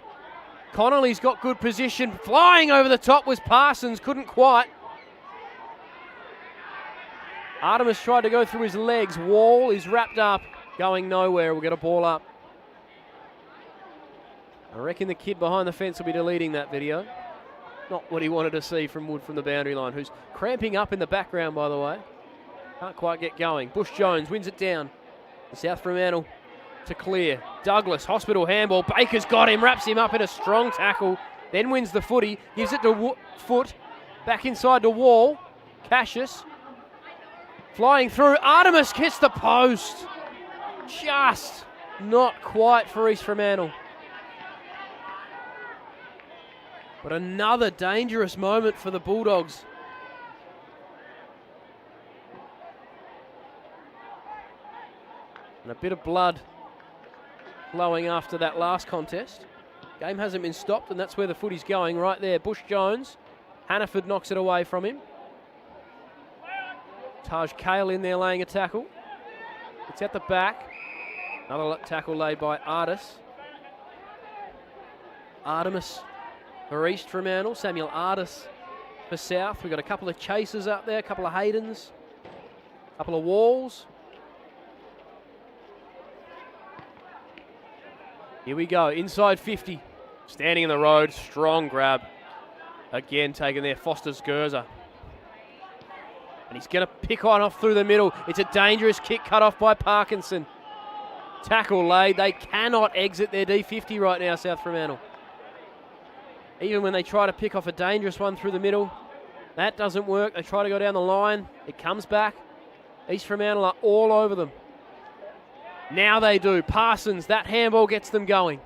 Connolly's got good position. Flying over the top was Parsons. Couldn't quite. Artemis tried to go through his legs. Wall is wrapped up. Going nowhere. We'll get a ball up. I reckon the kid behind the fence will be deleting that video. Not what he wanted to see from Wood from the boundary line, who's cramping up in the background, by the way. Can't quite get going. Bush Jones wins it down. South Fremantle to clear. Douglas, hospital handball. Baker's got him, wraps him up in a strong tackle. Then wins the footy, gives it to Foot. Back inside to Wall. Cassius. Flying through. Artemis hits the post. Just not quite for East Fremantle. But another dangerous moment for the Bulldogs. And a bit of blood flowing after that last contest. Game hasn't been stopped, and that's where the footy's going right there. Bush Jones. Hannaford knocks it away from him. Taj Kale in there laying a tackle. It's at the back. Another tackle laid by Artis. Artemis for East Fremantle. Samuel Artis for South. We've got a couple of chasers up there, a couple of Haydens, a couple of Walls. Here we go, inside 50. Standing in the road, strong grab. Again taken there, Foster's Gerza. And he's going to pick on off through the middle. It's a dangerous kick cut off by Parkinson. Tackle laid. They cannot exit their D50 right now, South Fremantle. Even when they try to pick off a dangerous one through the middle, that doesn't work. They try to go down the line. It comes back. East Fremantle are all over them. Now they do. Parsons, that handball gets them going.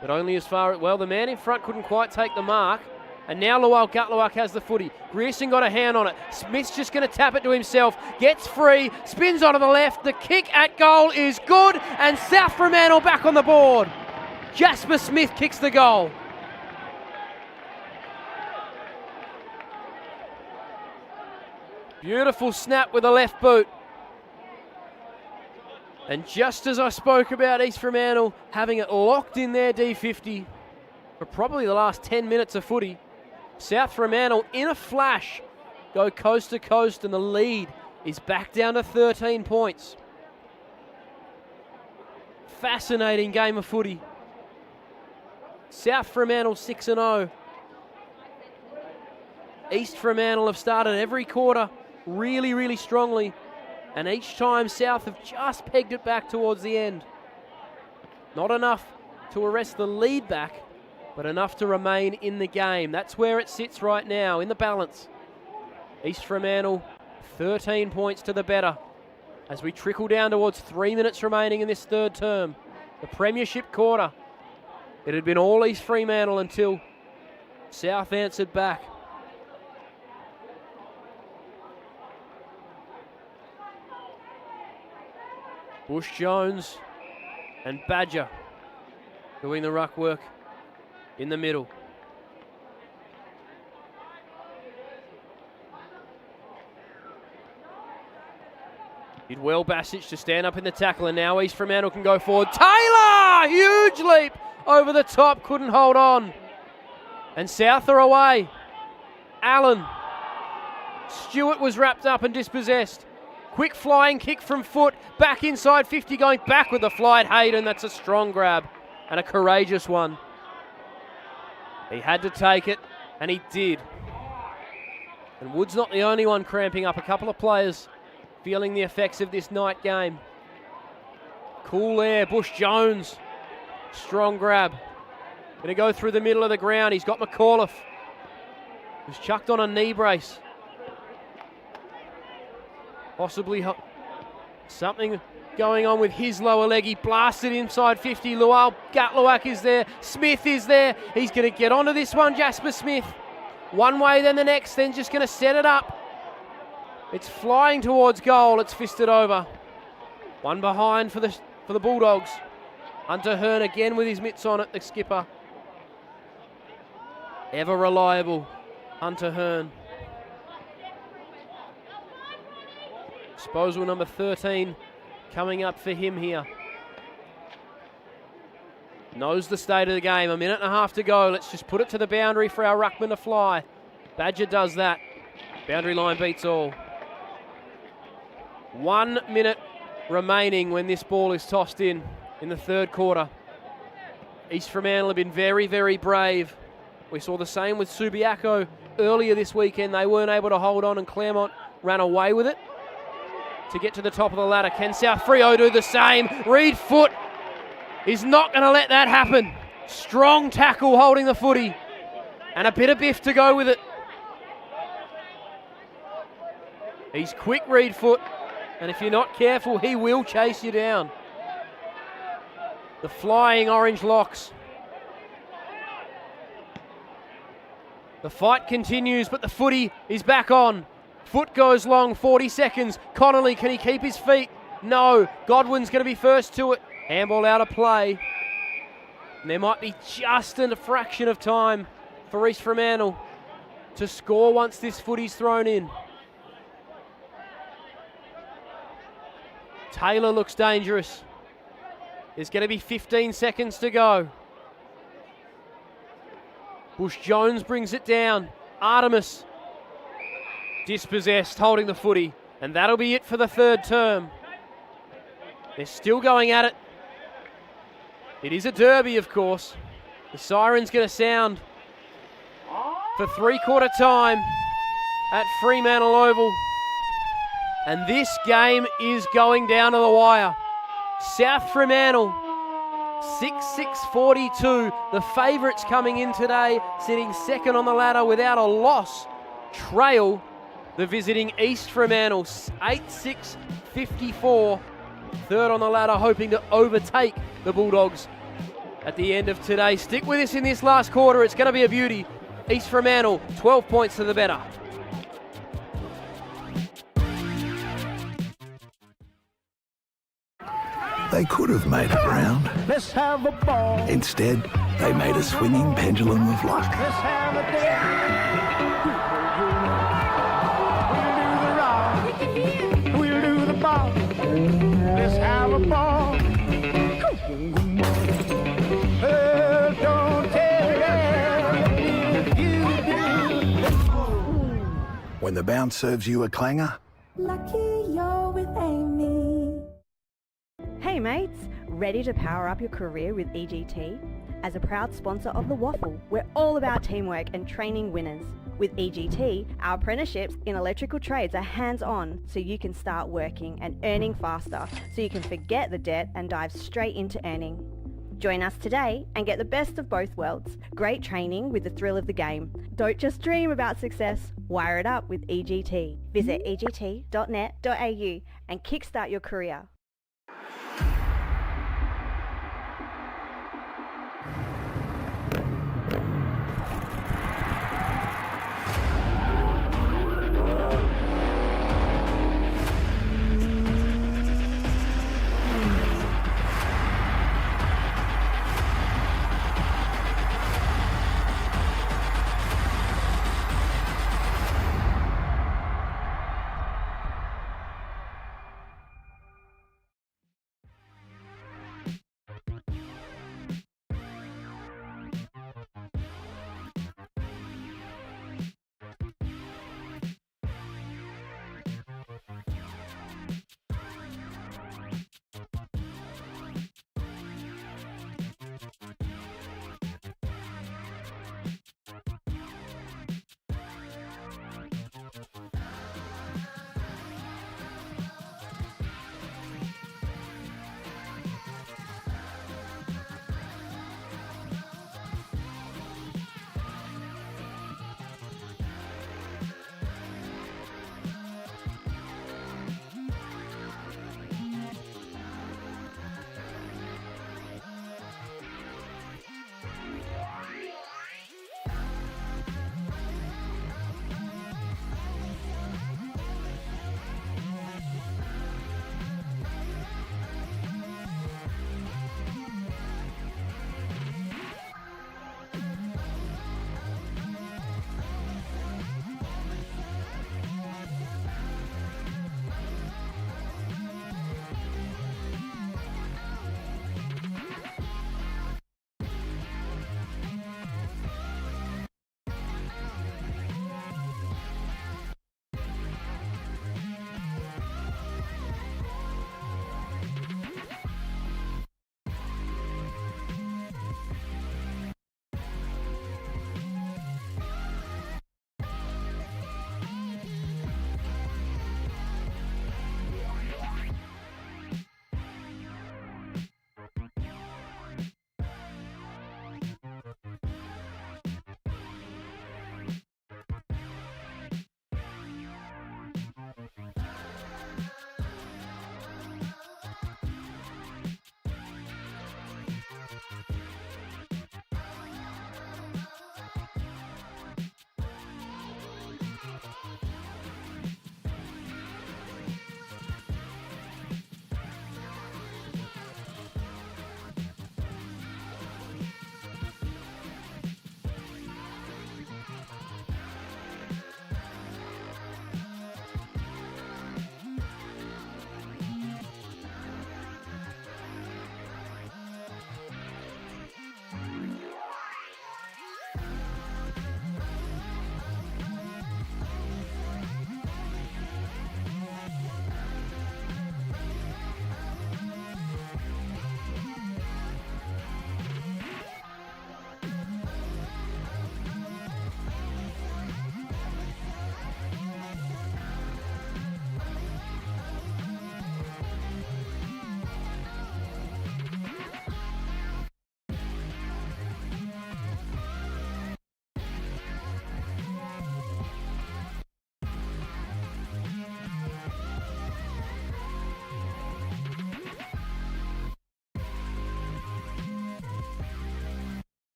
But only as far as, well, the man in front couldn't quite take the mark. And now Lual Gutluak has the footy. Grierson got a hand on it. Smith's just going to tap it to himself. Gets free, spins onto the left. The kick at goal is good. And South Fremantle back on the board. Jasper Smith kicks the goal. Beautiful snap with the left boot. And just as I spoke about East Fremantle having it locked in their D50 for probably the last 10 minutes of footy, South Fremantle in a flash go coast to coast, and the lead is back down to 13 points. Fascinating game of footy. South Fremantle 6-0. East Fremantle have started every quarter really, really strongly. And each time South have just pegged it back towards the end. Not enough to arrest the lead back, but enough to remain in the game. That's where it sits right now, in the balance. East Fremantle, 13 points to the better. As we trickle down towards 3 minutes remaining in this third term. The Premiership quarter. It had been all East Fremantle until South answered back. Bush Jones and Badger doing the ruck work in the middle. Did well Basic to stand up in the tackle, and now East Fremantle can go forward. Taylor! Huge leap over the top, couldn't hold on. And South are away. Allen. Stewart was wrapped up and dispossessed. Quick flying kick from Foot, back inside 50, going back with the fly at Hayden. That's a strong grab and a courageous one. He had to take it, and he did. And Wood's not the only one cramping up. A couple of players feeling the effects of this night game. Cool air, Bush Jones. Strong grab. Going to go through the middle of the ground. He's got McAuliffe, who's chucked on a knee brace. Possibly something going on with his lower leg. He blasted inside 50. Lual Gutluak is there. Smith is there. He's going to get onto this one, Jasper Smith. One way, then the next, then just going to set it up. It's flying towards goal. It's fisted over. One behind for the Bulldogs. Hunter Hearn again with his mitts on it, the skipper. Ever reliable, Hunter Hearn. Disposal number 13 coming up for him here. Knows the state of the game. A minute and a half to go. Let's just put it to the boundary for our ruckman to fly. Badger does that. Boundary line beats all. 1 minute remaining when this ball is tossed in the third quarter. East Fremantle have been very, very brave. We saw the same with Subiaco earlier this weekend. They weren't able to hold on and Claremont ran away with it to get to the top of the ladder. Can South Freo do the same? Reed Foot is not going to let that happen. Strong tackle holding the footy and a bit of biff to go with it. He's quick, Reed Foot, and if you're not careful, he will chase you down. The flying orange locks. The fight continues, but the footy is back on. Foot goes long, 40 seconds. Connolly, can he keep his feet? No. Godwin's going to be first to it. Handball out of play. And there might be just a fraction of time for East Fremantle to score once this footy's thrown in. Taylor looks dangerous. There's going to be 15 seconds to go. Bush Jones brings it down. Artemis dispossessed, holding the footy. And that'll be it for the third term. They're still going at it. It is a derby, of course. The siren's going to sound for three-quarter time at Fremantle Oval. And this game is going down to the wire. South Fremantle, 6-6-42. The favourites coming in today, sitting second on the ladder without a loss. Trail the visiting East Fremantle, 8-6-54. Third on the ladder, hoping to overtake the Bulldogs at the end of today. Stick with us in this last quarter. It's going to be a beauty. East Fremantle, 12 points to the better. They could have made it round. Let's have a ball. Instead, they made a swinging pendulum of luck. Let's have a dance. We'll do the rock. We'll do the ball. Let's have a ball. Oh, don't tell me. When the bounce serves you a clanger, Lucky you're with Amy. Hey mates, ready to power up your career with EGT? As a proud sponsor of the WAFL, we're all about teamwork and training winners. With EGT, our apprenticeships in electrical trades are hands-on, so you can start working and earning faster, so you can forget the debt and dive straight into earning. Join us today and get the best of both worlds. Great training with the thrill of the game. Don't just dream about success, wire it up with EGT. Visit egt.net.au and kickstart your career.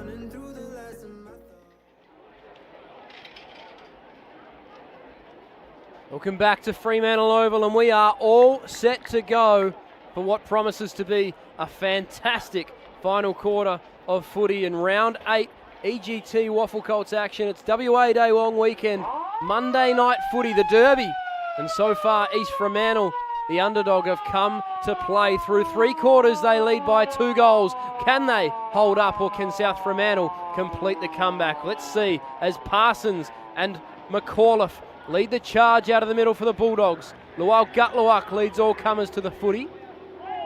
running through the last of my Welcome back to Fremantle Oval, and we are all set to go for what promises to be a fantastic final quarter of footy in round 8 EGT WAFL Colts action. It's WA Day long weekend, Monday night footy, the Derby. And so far, East Fremantle, the underdog, have come to play. Through 3 quarters, they lead by 2 goals. Can they hold up, or can South Fremantle complete the comeback? Let's see, as Parsons and McAuliffe lead the charge out of the middle for the Bulldogs. Lual Gutluak leads all comers to the footy.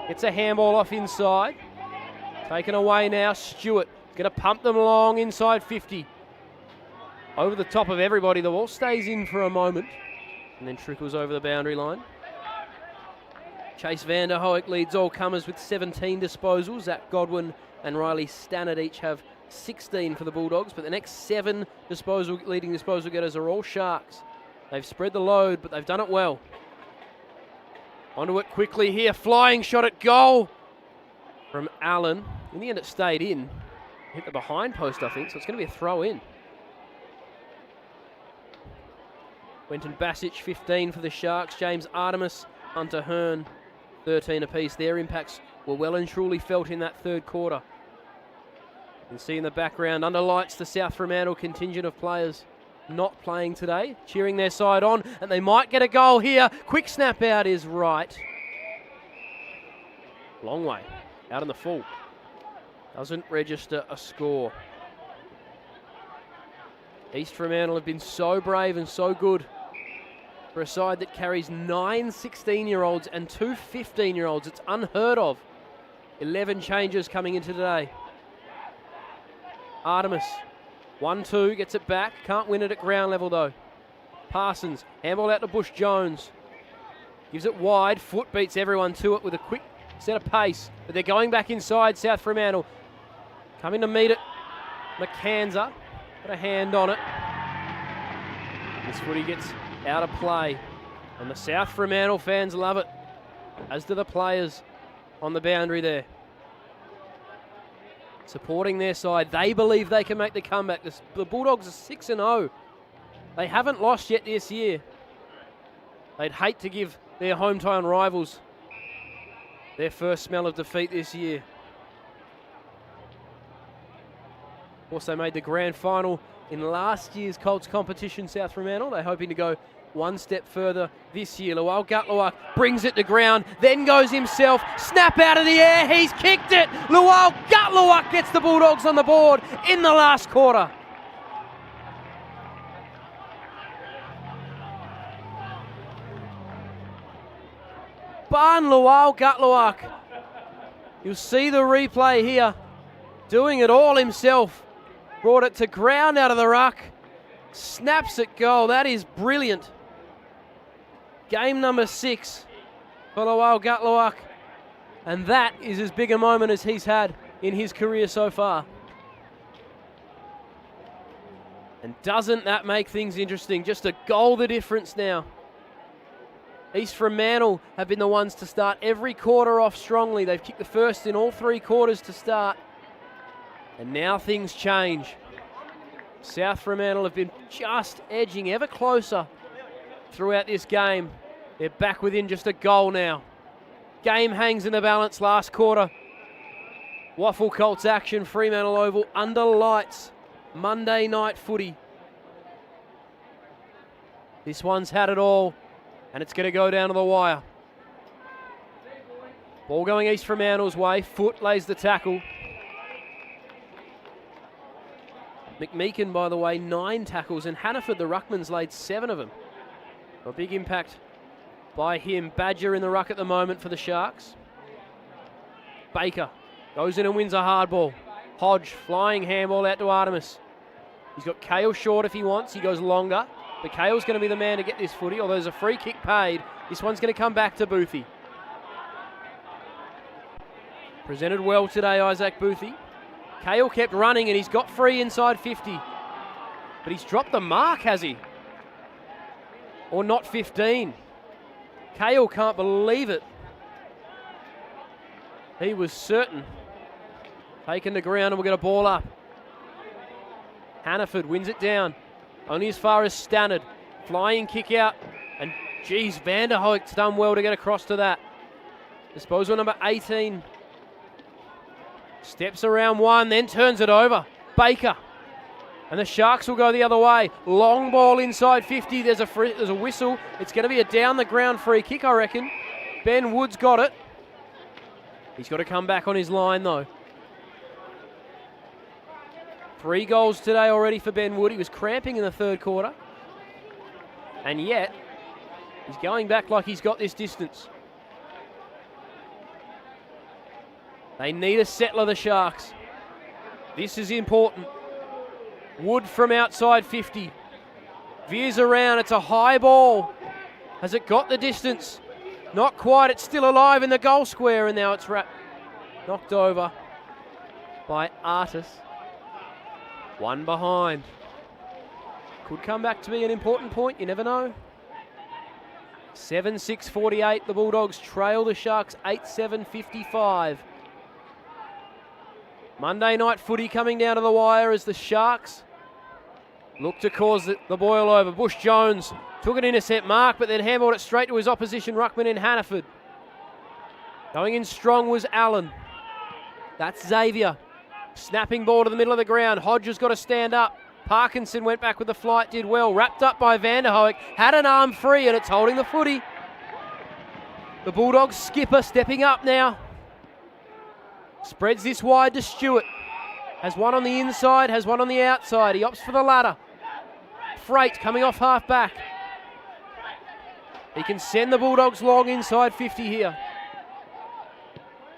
Gets a handball off inside. Taken away now, Stewart. Going to pump them along inside 50. Over the top of everybody. The ball stays in for a moment and then trickles over the boundary line. Chase Van der Hoek leads all comers with 17 disposals. Zach Godwin and Riley Stannard each have 16 for the Bulldogs, but the next 7 leading disposal getters are all Sharks. They've spread the load, but they've done it well. Onto it quickly here. Flying shot at goal from Allen. In the end, it stayed in. Hit the behind post, I think, so it's going to be a throw in. Quentin Basic, 15 for the Sharks. James Artemis, Hunter Hearn, 13 apiece. Their impacts were well and truly felt in that third quarter. You can see in the background, under lights, the South Fremantle contingent of players not playing today, cheering their side on, and they might get a goal here. Quick snap out is right. Long way, out in the full. Doesn't register a score. East Fremantle have been so brave and so good for a side that carries 9 16-year-olds and 2 15-year-olds. It's unheard of. 11 changes coming into today. Artemis, 1-2, gets it back. Can't win it at ground level though. Parsons, handball out to Bush Jones. Gives it wide, foot beats everyone to it with a quick set of pace. But they're going back inside, South Fremantle. Coming to meet it, McCanza. Got a hand on it. This footy gets out of play. And the South Fremantle fans love it, as do the players on the boundary there. Supporting their side. They believe they can make the comeback. The Bulldogs are 6-0. They haven't lost yet this year. They'd hate to give their hometown rivals their first smell of defeat this year. Of course, they made the grand final in last year's Colts competition, South Fremantle. They're hoping to go one step further this year. Lual Gutluak brings it to ground, then goes himself. Snap out of the air. He's kicked it. Lual Gutluak gets the Bulldogs on the board in the last quarter. Barn Lual Gutluak. You'll see the replay here. Doing it all himself. Brought it to ground out of the ruck. Snaps it goal. That is brilliant. Game number 6 for Lual Gutluak. And that is as big a moment as he's had in his career so far. And doesn't that make things interesting? Just a goal the difference now. East Fremantle have been the ones to start every quarter off strongly. They've kicked the first in all 3 quarters to start. And now things change. South Fremantle have been just edging ever closer throughout this game. They're back within just a goal now. Game hangs in the balance last quarter. WAFL Colts action, Fremantle Oval, under lights. Monday night footy. This one's had it all, and it's going to go down to the wire. Ball going East Fremantle's way. Foot lays the tackle. McMeekin, by the way, 9 tackles, and Hannaford, the ruckman's, laid 7 of them. A big impact by him. Badger in the ruck at the moment for the Sharks. Baker goes in and wins a hard ball. Hodge, flying handball out to Artemis. He's got Kale short if he wants. He goes longer. But Kale's going to be the man to get this footy, although there's a free kick paid. This one's going to come back to Boothie. Presented well today, Isaac Boothie. Kale kept running and he's got free inside 50. But he's dropped the mark, has he? Or not 15. Kale can't believe it. He was certain. Taken to ground and we'll get a ball up. Hannaford wins it down. Only as far as Stannard. Flying kick out. And geez, Vanderhoek's done well to get across to that. Disposal number 18. Steps around one, then turns it over. Baker. And the Sharks will go the other way. Long ball inside 50. There's a whistle. It's going to be a down the ground free kick, I reckon. Ben Wood's got it. He's got to come back on his line, though. 3 goals today already for Ben Wood. He was cramping in the third quarter. And yet, he's going back like he's got this distance. They need a settler, the Sharks. This is important. Wood from outside 50. Veers around. It's a high ball. Has it got the distance? Not quite. It's still alive in the goal square, and now it's knocked over by Artis. One behind. Could come back to be an important point. You never know. 7-6-48. The Bulldogs trail the Sharks 8-7-55. Monday night footy coming down to the wire as the Sharks look to cause the boil over. Bush Jones took an intercept mark, but then handballed it straight to his opposition ruckman in Hannaford. Going in strong was Allen. That's Xavier. Snapping ball to the middle of the ground. Hodges got to stand up. Parkinson went back with the flight, did well. Wrapped up by Vanderhoek. Had an arm free, and it's holding the footy. The Bulldogs skipper stepping up now. Spreads this wide to Stewart. Has one on the inside, has one on the outside. He opts for the ladder. Freight coming off half back. He can send the Bulldogs long inside 50 here.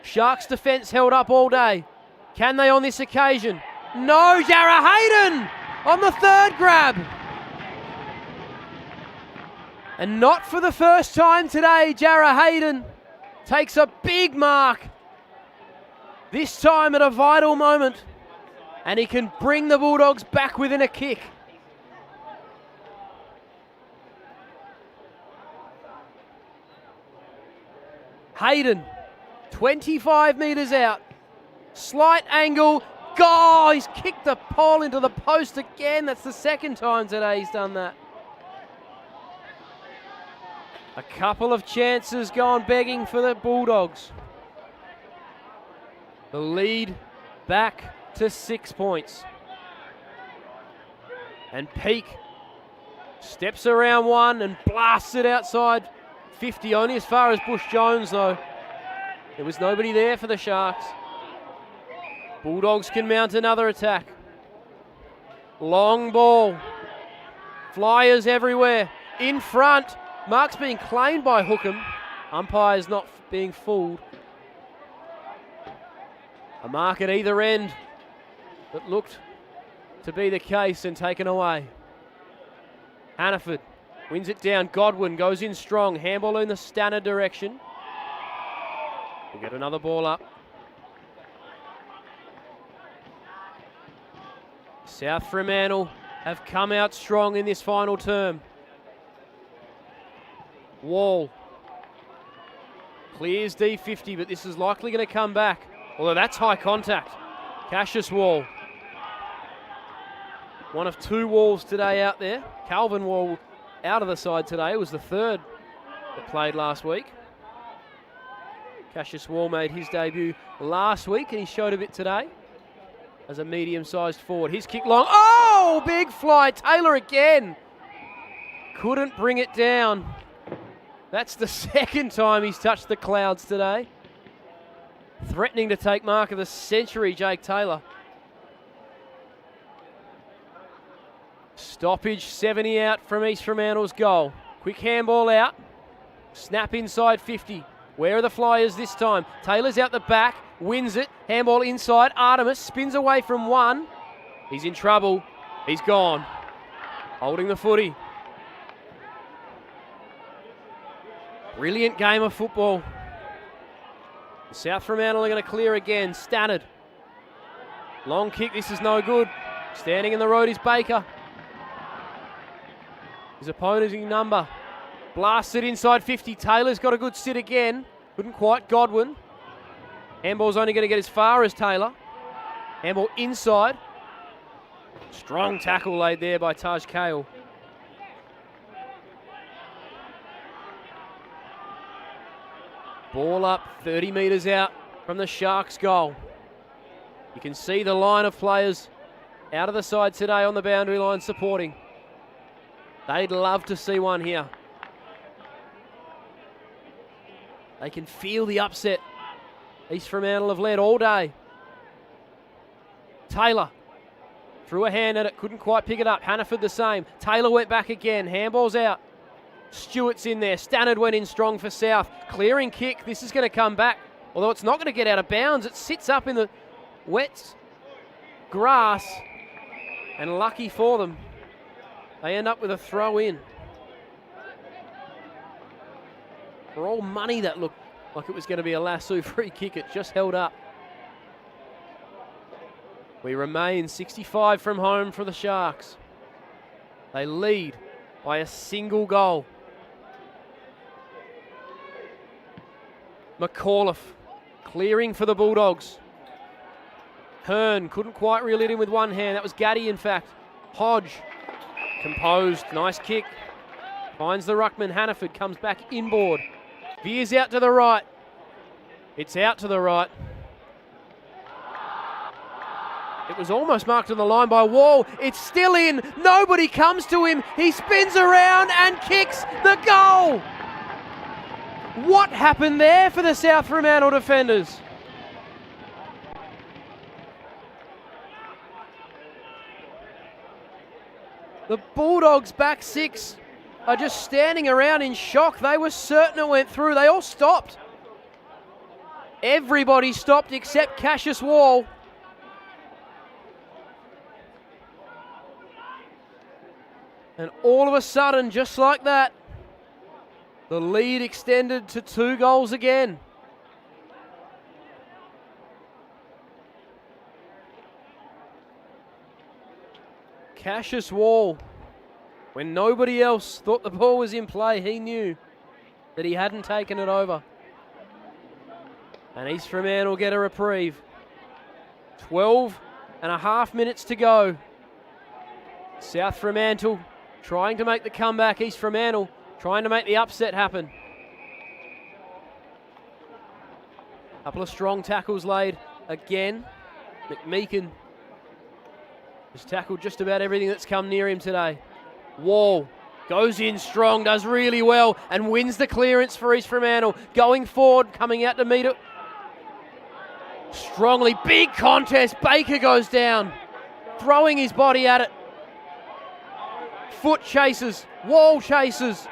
Sharks defence held up all day. Can they on this occasion? No, Jarrah Hayden on the third grab. And not for the first time today, Jarrah Hayden takes a big mark. This time at a vital moment. And he can bring the Bulldogs back within a kick. Hayden, 25 metres out. Slight angle. Oh, he's kicked the pole into the post again. That's the second time today he's done that. A couple of chances gone begging for the Bulldogs. The lead back to 6 points. And Peake steps around one and blasts it outside 50, only as far as Bush Jones though. There was nobody there for the Sharks. Bulldogs can mount another attack. Long ball. Flyers everywhere. In front. Mark's being claimed by Hookham. Umpire's not being fooled. A mark at either end that looked to be the case and taken away. Hannaford wins it down. Godwin goes in strong. Handball in the Stannard direction. We'll get another ball up. South Fremantle have come out strong in this final term. Wall clears D50, but this is likely going to come back. Although that's high contact. Cassius Wall. One of 2 Walls today out there. Calvin Wall out of the side today. It was the third that played last week. Cassius Wall made his debut last week and he showed a bit today as a medium-sized forward. His kick long. Oh, big fly. Taylor again. Couldn't bring it down. That's the second time he's touched the clouds today. Threatening to take mark of the century, Jake Taylor. Stoppage, 70 out from East Fremantle's goal. Quick handball out. Snap inside 50. Where are the Flyers this time? Taylor's out the back, wins it. Handball inside. Artemis spins away from one. He's in trouble. He's gone. Holding the footy. Brilliant game of football. South Fremantle are going to clear again. Stannard. Long kick. This is no good. Standing in the road is Baker. His opposing number. Blasts it inside 50. Taylor's got a good sit again. Couldn't quite. Godwin. Handball's only going to get as far as Taylor. Handball inside. Strong tackle laid there by Taj Kale. Ball up 30 metres out from the Sharks' goal. You can see the line of players out of the side today on the boundary line supporting. They'd love to see one here. They can feel the upset East Fremantle have led all day. Taylor threw a hand at it, couldn't quite pick it up. Hannaford the same. Taylor went back again. Handball's out. Stewart's in there. Stannard went in strong for South. Clearing kick. This is going to come back. Although it's not going to get out of bounds. It sits up in the wet grass. And lucky for them, they end up with a throw in. For all money, that looked like it was going to be a lasso free kick. It just held up. We remain 65 from home for the Sharks. They lead by a single goal. McAuliffe clearing for the Bulldogs. Hearn couldn't quite reel it in with one hand. That was Gaddy, in fact. Hodge composed. Nice kick. Finds the ruckman. Hannaford comes back inboard. Veers out to the right. It's out to the right. It was almost marked on the line by Wall. It's still in. Nobody comes to him. He spins around and kicks the goal. What happened there for the South Fremantle defenders? The Bulldogs' back six are just standing around in shock. They were certain it went through. They all stopped. Everybody stopped except Cassius Wall. And all of a sudden, just like that, the lead extended to 2 goals again. Cassius Wall, when nobody else thought the ball was in play, he knew that he hadn't taken it over. And East Fremantle get a reprieve. 12 and a half minutes to go. South Fremantle trying to make the comeback. East Fremantle trying to make the upset happen. Couple of strong tackles laid again. McMeekin has tackled just about everything that's come near him today. Wall goes in strong, does really well, and wins the clearance for East Fremantle. Going forward, coming out to meet it strongly. Big contest. Baker goes down, throwing his body at it. Foot chases, Wall chases,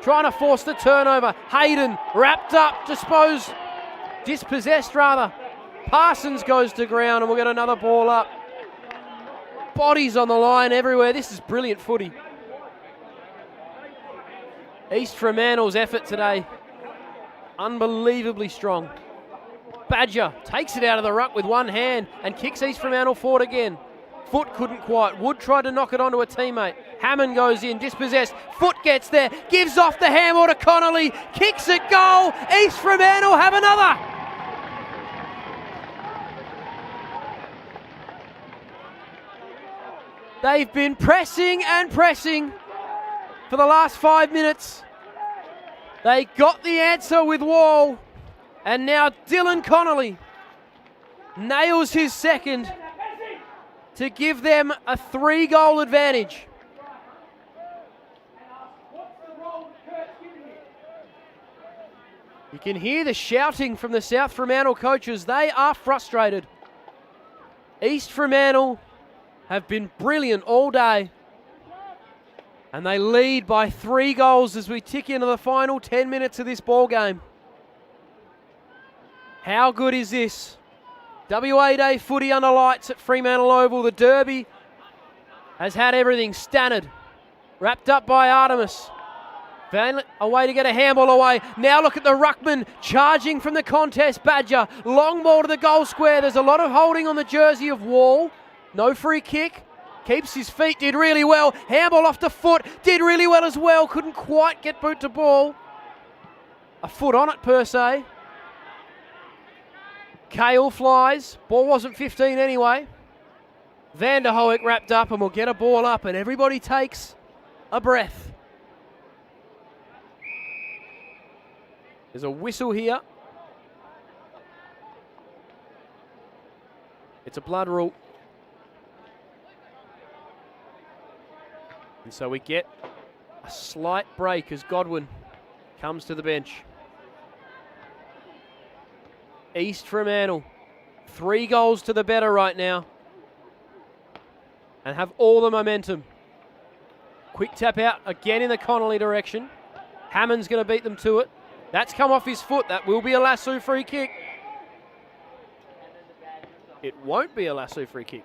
trying to force the turnover. Hayden wrapped up, dispossessed rather. Parsons goes to ground and we'll get another ball up. Bodies on the line everywhere. This is brilliant footy. East Fremantle's effort today, unbelievably strong. Badger takes it out of the ruck with one hand and kicks East Fremantle forward again. Foot couldn't quite. Wood tried to knock it onto a teammate. Hammond goes in, dispossessed. Foot gets there, gives off the handball to Connolly, kicks it, goal. East Fremantle have another. They've been pressing and pressing for the last 5 minutes. They got the answer with Wall, and now Dylan Connolly nails his second to give them a 3-goal advantage. You can hear the shouting from the South Fremantle coaches. They are frustrated. East Fremantle have been brilliant all day, and they lead by 3 goals as we tick into the final 10 minutes of this ball game. How good is this? WA Day footy under lights at Fremantle Oval. The Derby has had everything. Stannard, wrapped up by Artemis. Van away to get a handball away. Now look at the ruckman charging from the contest. Badger, long ball to the goal square. There's a lot of holding on the jersey of Wall. No free kick. Keeps his feet, did really well. Handball off to Foot, did really well as well. Couldn't quite get boot to ball. A foot on it per se. Kale flies. Ball wasn't 15 anyway. Van der Hoek wrapped up, and we'll get a ball up, and everybody takes a breath. There's a whistle here. It's a blood rule. And so we get a slight break as Godwin comes to the bench. East Fremantle, 3 goals to the better right now, and have all the momentum. Quick tap out again in the Connolly direction. Hammond's going to beat them to it. That's come off his foot. That will be a lasso free kick. It won't be a lasso free kick.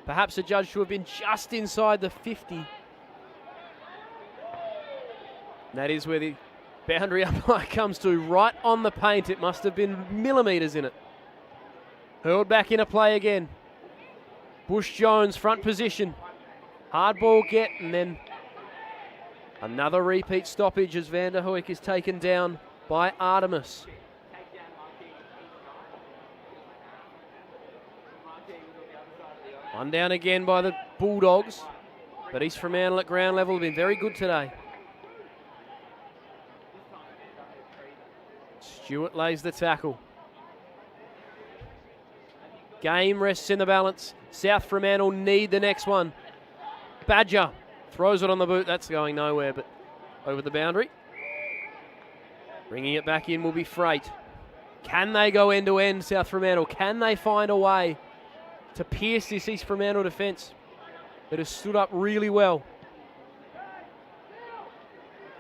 Perhaps adjudged to have been just inside the 50. And that is where the boundary umpire comes to, right on the paint. It must have been millimetres in it. Hurled back into play again. Bush Jones, front position. Hard ball get, and then another repeat stoppage as Van der Hoek is taken down by Artemis. One down again by the Bulldogs, but East Fremantle at ground level have been very good today. Stewart lays the tackle. Game rests in the balance. South Fremantle need the next one. Badger throws it on the boot. That's going nowhere, but over the boundary. Bringing it back in will be Freight. Can they go end to end, South Fremantle? Can they find a way to pierce this East Fremantle defence that has stood up really well?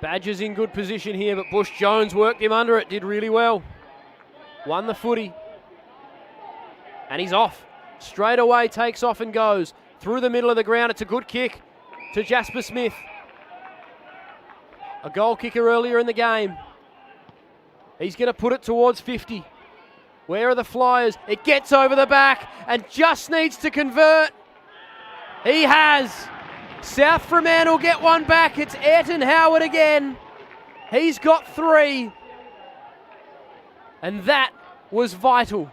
Badger's in good position here, but Bush Jones worked him under it, did really well. Won the footy. And he's off. Straight away takes off and goes. Through the middle of the ground, it's a good kick to Jasper Smith. A goal kicker earlier in the game. He's going to put it towards 50. Where are the Flyers? It gets over the back and just needs to convert. He has. South Fremantle get one back. It's Ayrton Howard again. He's got 3. And that was vital.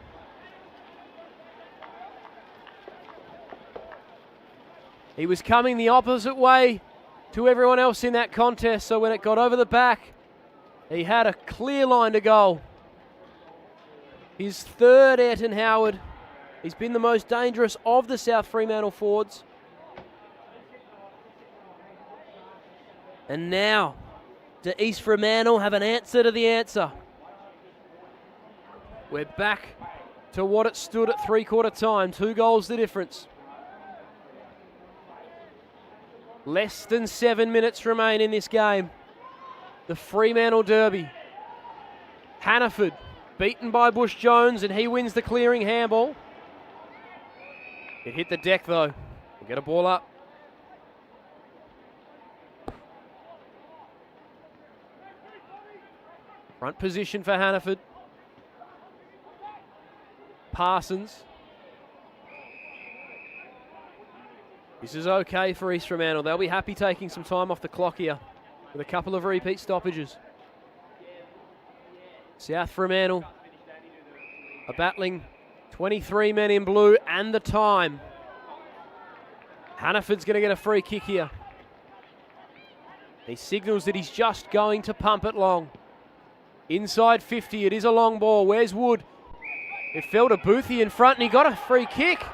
He was coming the opposite way to everyone else in that contest, so when it got over the back, he had a clear line to goal. His 3rd, Ayrton Howard. He's been the most dangerous of the South Fremantle forwards. And now, do East Fremantle have an answer to the answer? We're back to what it stood at 3/4 time. 2 goals the difference. Less than 7 minutes remain in this game. The Fremantle Derby. Hannaford beaten by Bush Jones, and he wins the clearing handball. It hit the deck though. We'll get a ball up. Front position for Hannaford. Parsons. This is okay for East Fremantle. They'll be happy taking some time off the clock here with a couple of repeat stoppages. South Fremantle are battling 23 men in blue and the time. Hannaford's going to get a free kick here. He signals that he's just going to pump it long. Inside 50, it is a long ball. Where's Wood? It fell to Boothie in front and he got a free kick.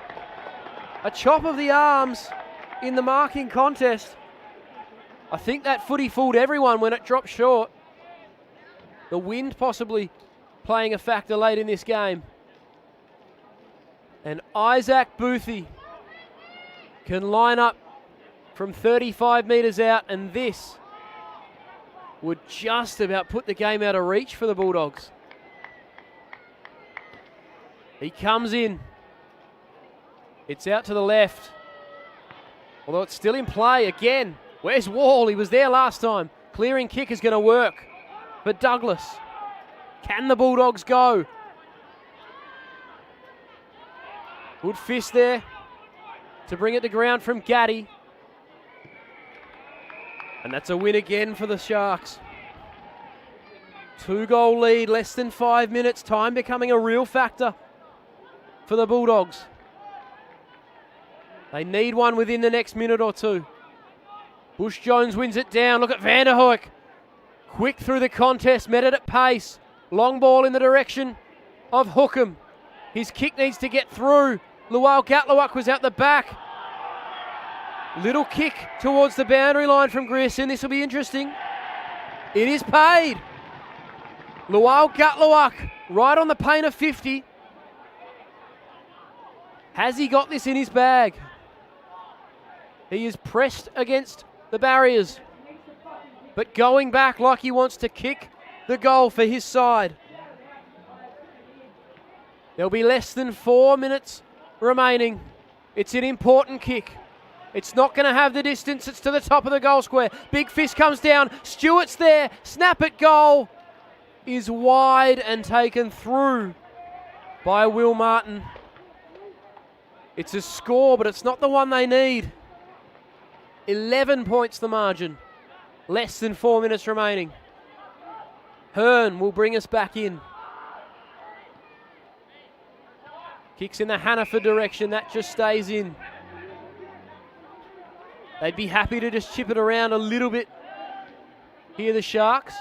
A chop of the arms in the marking contest. I think that footy fooled everyone when it dropped short. The wind possibly playing a factor late in this game. And Isaac Boothie can line up from 35 metres out, and this would just about put the game out of reach for the Bulldogs. He comes in. It's out to the left. Although it's still in play again. Where's Wall? He was there last time. Clearing kick is going to work. But Douglas. Can the Bulldogs go? Good fist there to bring it to ground from Gaddy. And that's a win again for the Sharks. 2-goal lead, less than 5 minutes. Time becoming a real factor for the Bulldogs. They need one within the next minute or two. Bush Jones wins it down. Look at Van der Hoek. Quick through the contest, met it at pace. Long ball in the direction of Hookham. His kick needs to get through. Lual Gatluak was out the back. Little kick towards the boundary line from Grierson. This will be interesting. It is paid. Lual Gatluak right on the paint of 50. Has he got this in his bag? He is pressed against the barriers, but going back like he wants to kick the goal for his side. There'll be less than 4 minutes remaining. It's an important kick. It's not going to have the distance. It's to the top of the goal square. Big fist comes down. Stewart's there. Snap at goal is wide and taken through by Will Martin. It's a score, but it's not the one they need. 11 points the margin. Less than 4 minutes remaining. Hearn will bring us back in. Kicks in the Hannaford direction. That just stays in. They'd be happy to just chip it around a little bit here, the Sharks.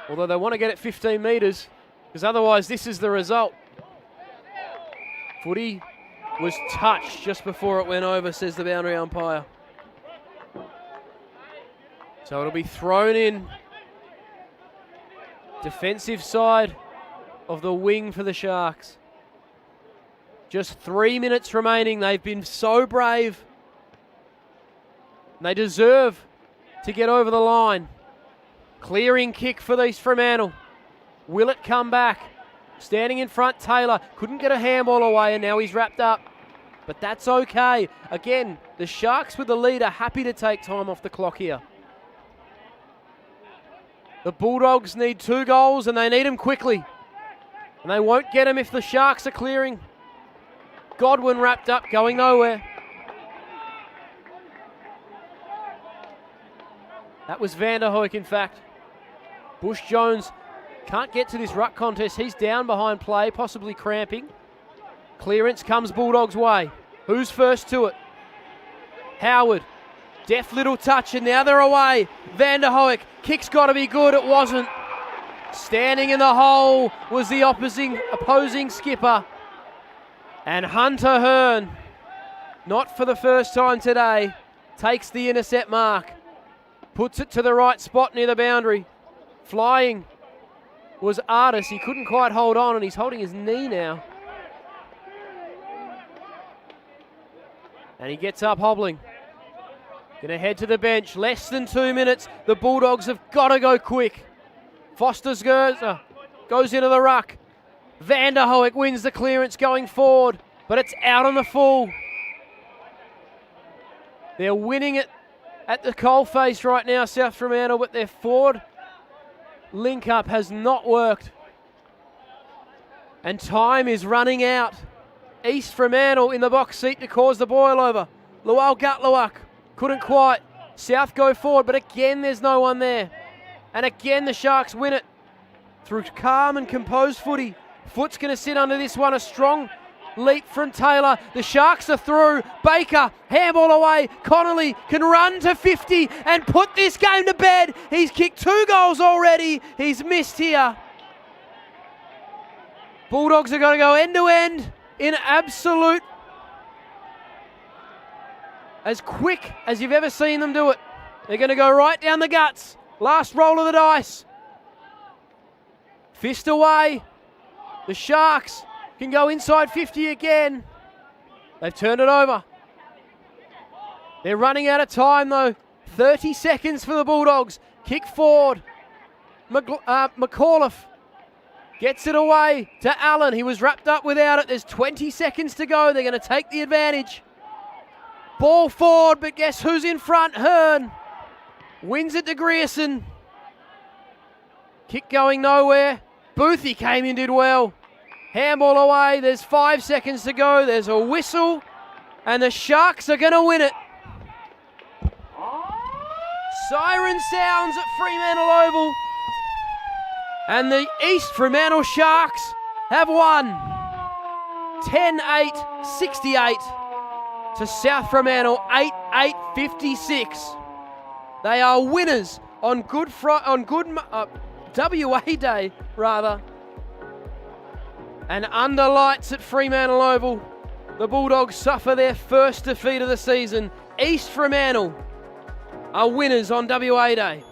Although they want to get it 15 metres, because otherwise this is the result. Footy was touched just before it went over, says the boundary umpire. So it'll be thrown in. Defensive side of the wing for the Sharks. Just 3 minutes remaining. They've been so brave. They deserve to get over the line. Clearing kick for these Fremantle. Will it come back? Standing in front, Taylor. Couldn't get a handball away, and now he's wrapped up. But that's okay. Again, the Sharks with the lead are happy to take time off the clock here. The Bulldogs need 2 goals, and they need them quickly. And they won't get them if the Sharks are clearing. Godwin wrapped up, going nowhere. That was Van der Hoek, in fact. Bush Jones can't get to this ruck contest. He's down behind play, possibly cramping. Clearance comes Bulldogs' way. Who's first to it? Howard. Deft little touch, and now they're away. Van der Hoek. Kick's got to be good. It wasn't. Standing in the hole was the opposing skipper. And Hunter Hearn, not for the first time today, takes the intercept mark. Puts it to the right spot near the boundary. Flying was Artis. He couldn't quite hold on, and he's holding his knee now. And he gets up hobbling. Going to head to the bench. Less than 2 minutes. The Bulldogs have got to go quick. Foster's goes into the ruck. Van der Hoek wins the clearance going forward, but it's out on the full. They're winning it at the coalface right now, South Fremantle, but their forward link-up has not worked. And time is running out. East Fremantle in the box seat to cause the boil over. Lual Gatluak couldn't quite. South go forward, but again there's no one there. And again the Sharks win it through calm and composed footy. Foot's going to sit under this one. A strong leap from Taylor. The Sharks are through. Baker, handball away. Connolly can run to 50 and put this game to bed. He's kicked 2 goals already. He's missed here. Bulldogs are going to go end to end in absolute, as quick as you've ever seen them do it. They're going to go right down the guts. Last roll of the dice. Fist away. The Sharks can go inside 50 again. They've turned it over. They're running out of time though. 30 seconds for the Bulldogs. Kick forward. McAuliffe gets it away to Allen. He was wrapped up without it. There's 20 seconds to go. They're going to take the advantage. Ball forward, but guess who's in front? Hearn wins it to Grierson. Kick going nowhere. Boothie came in, did well. Handball away. There's 5 seconds to go. There's a whistle, and the Sharks are going to win it. Siren sounds at Fremantle Oval, and the East Fremantle Sharks have won 10-8, 68 to South Fremantle, 8-8-56. They are winners on WA Day, rather. And under lights at Fremantle Oval, the Bulldogs suffer their first defeat of the season. East Fremantle are winners on WA Day.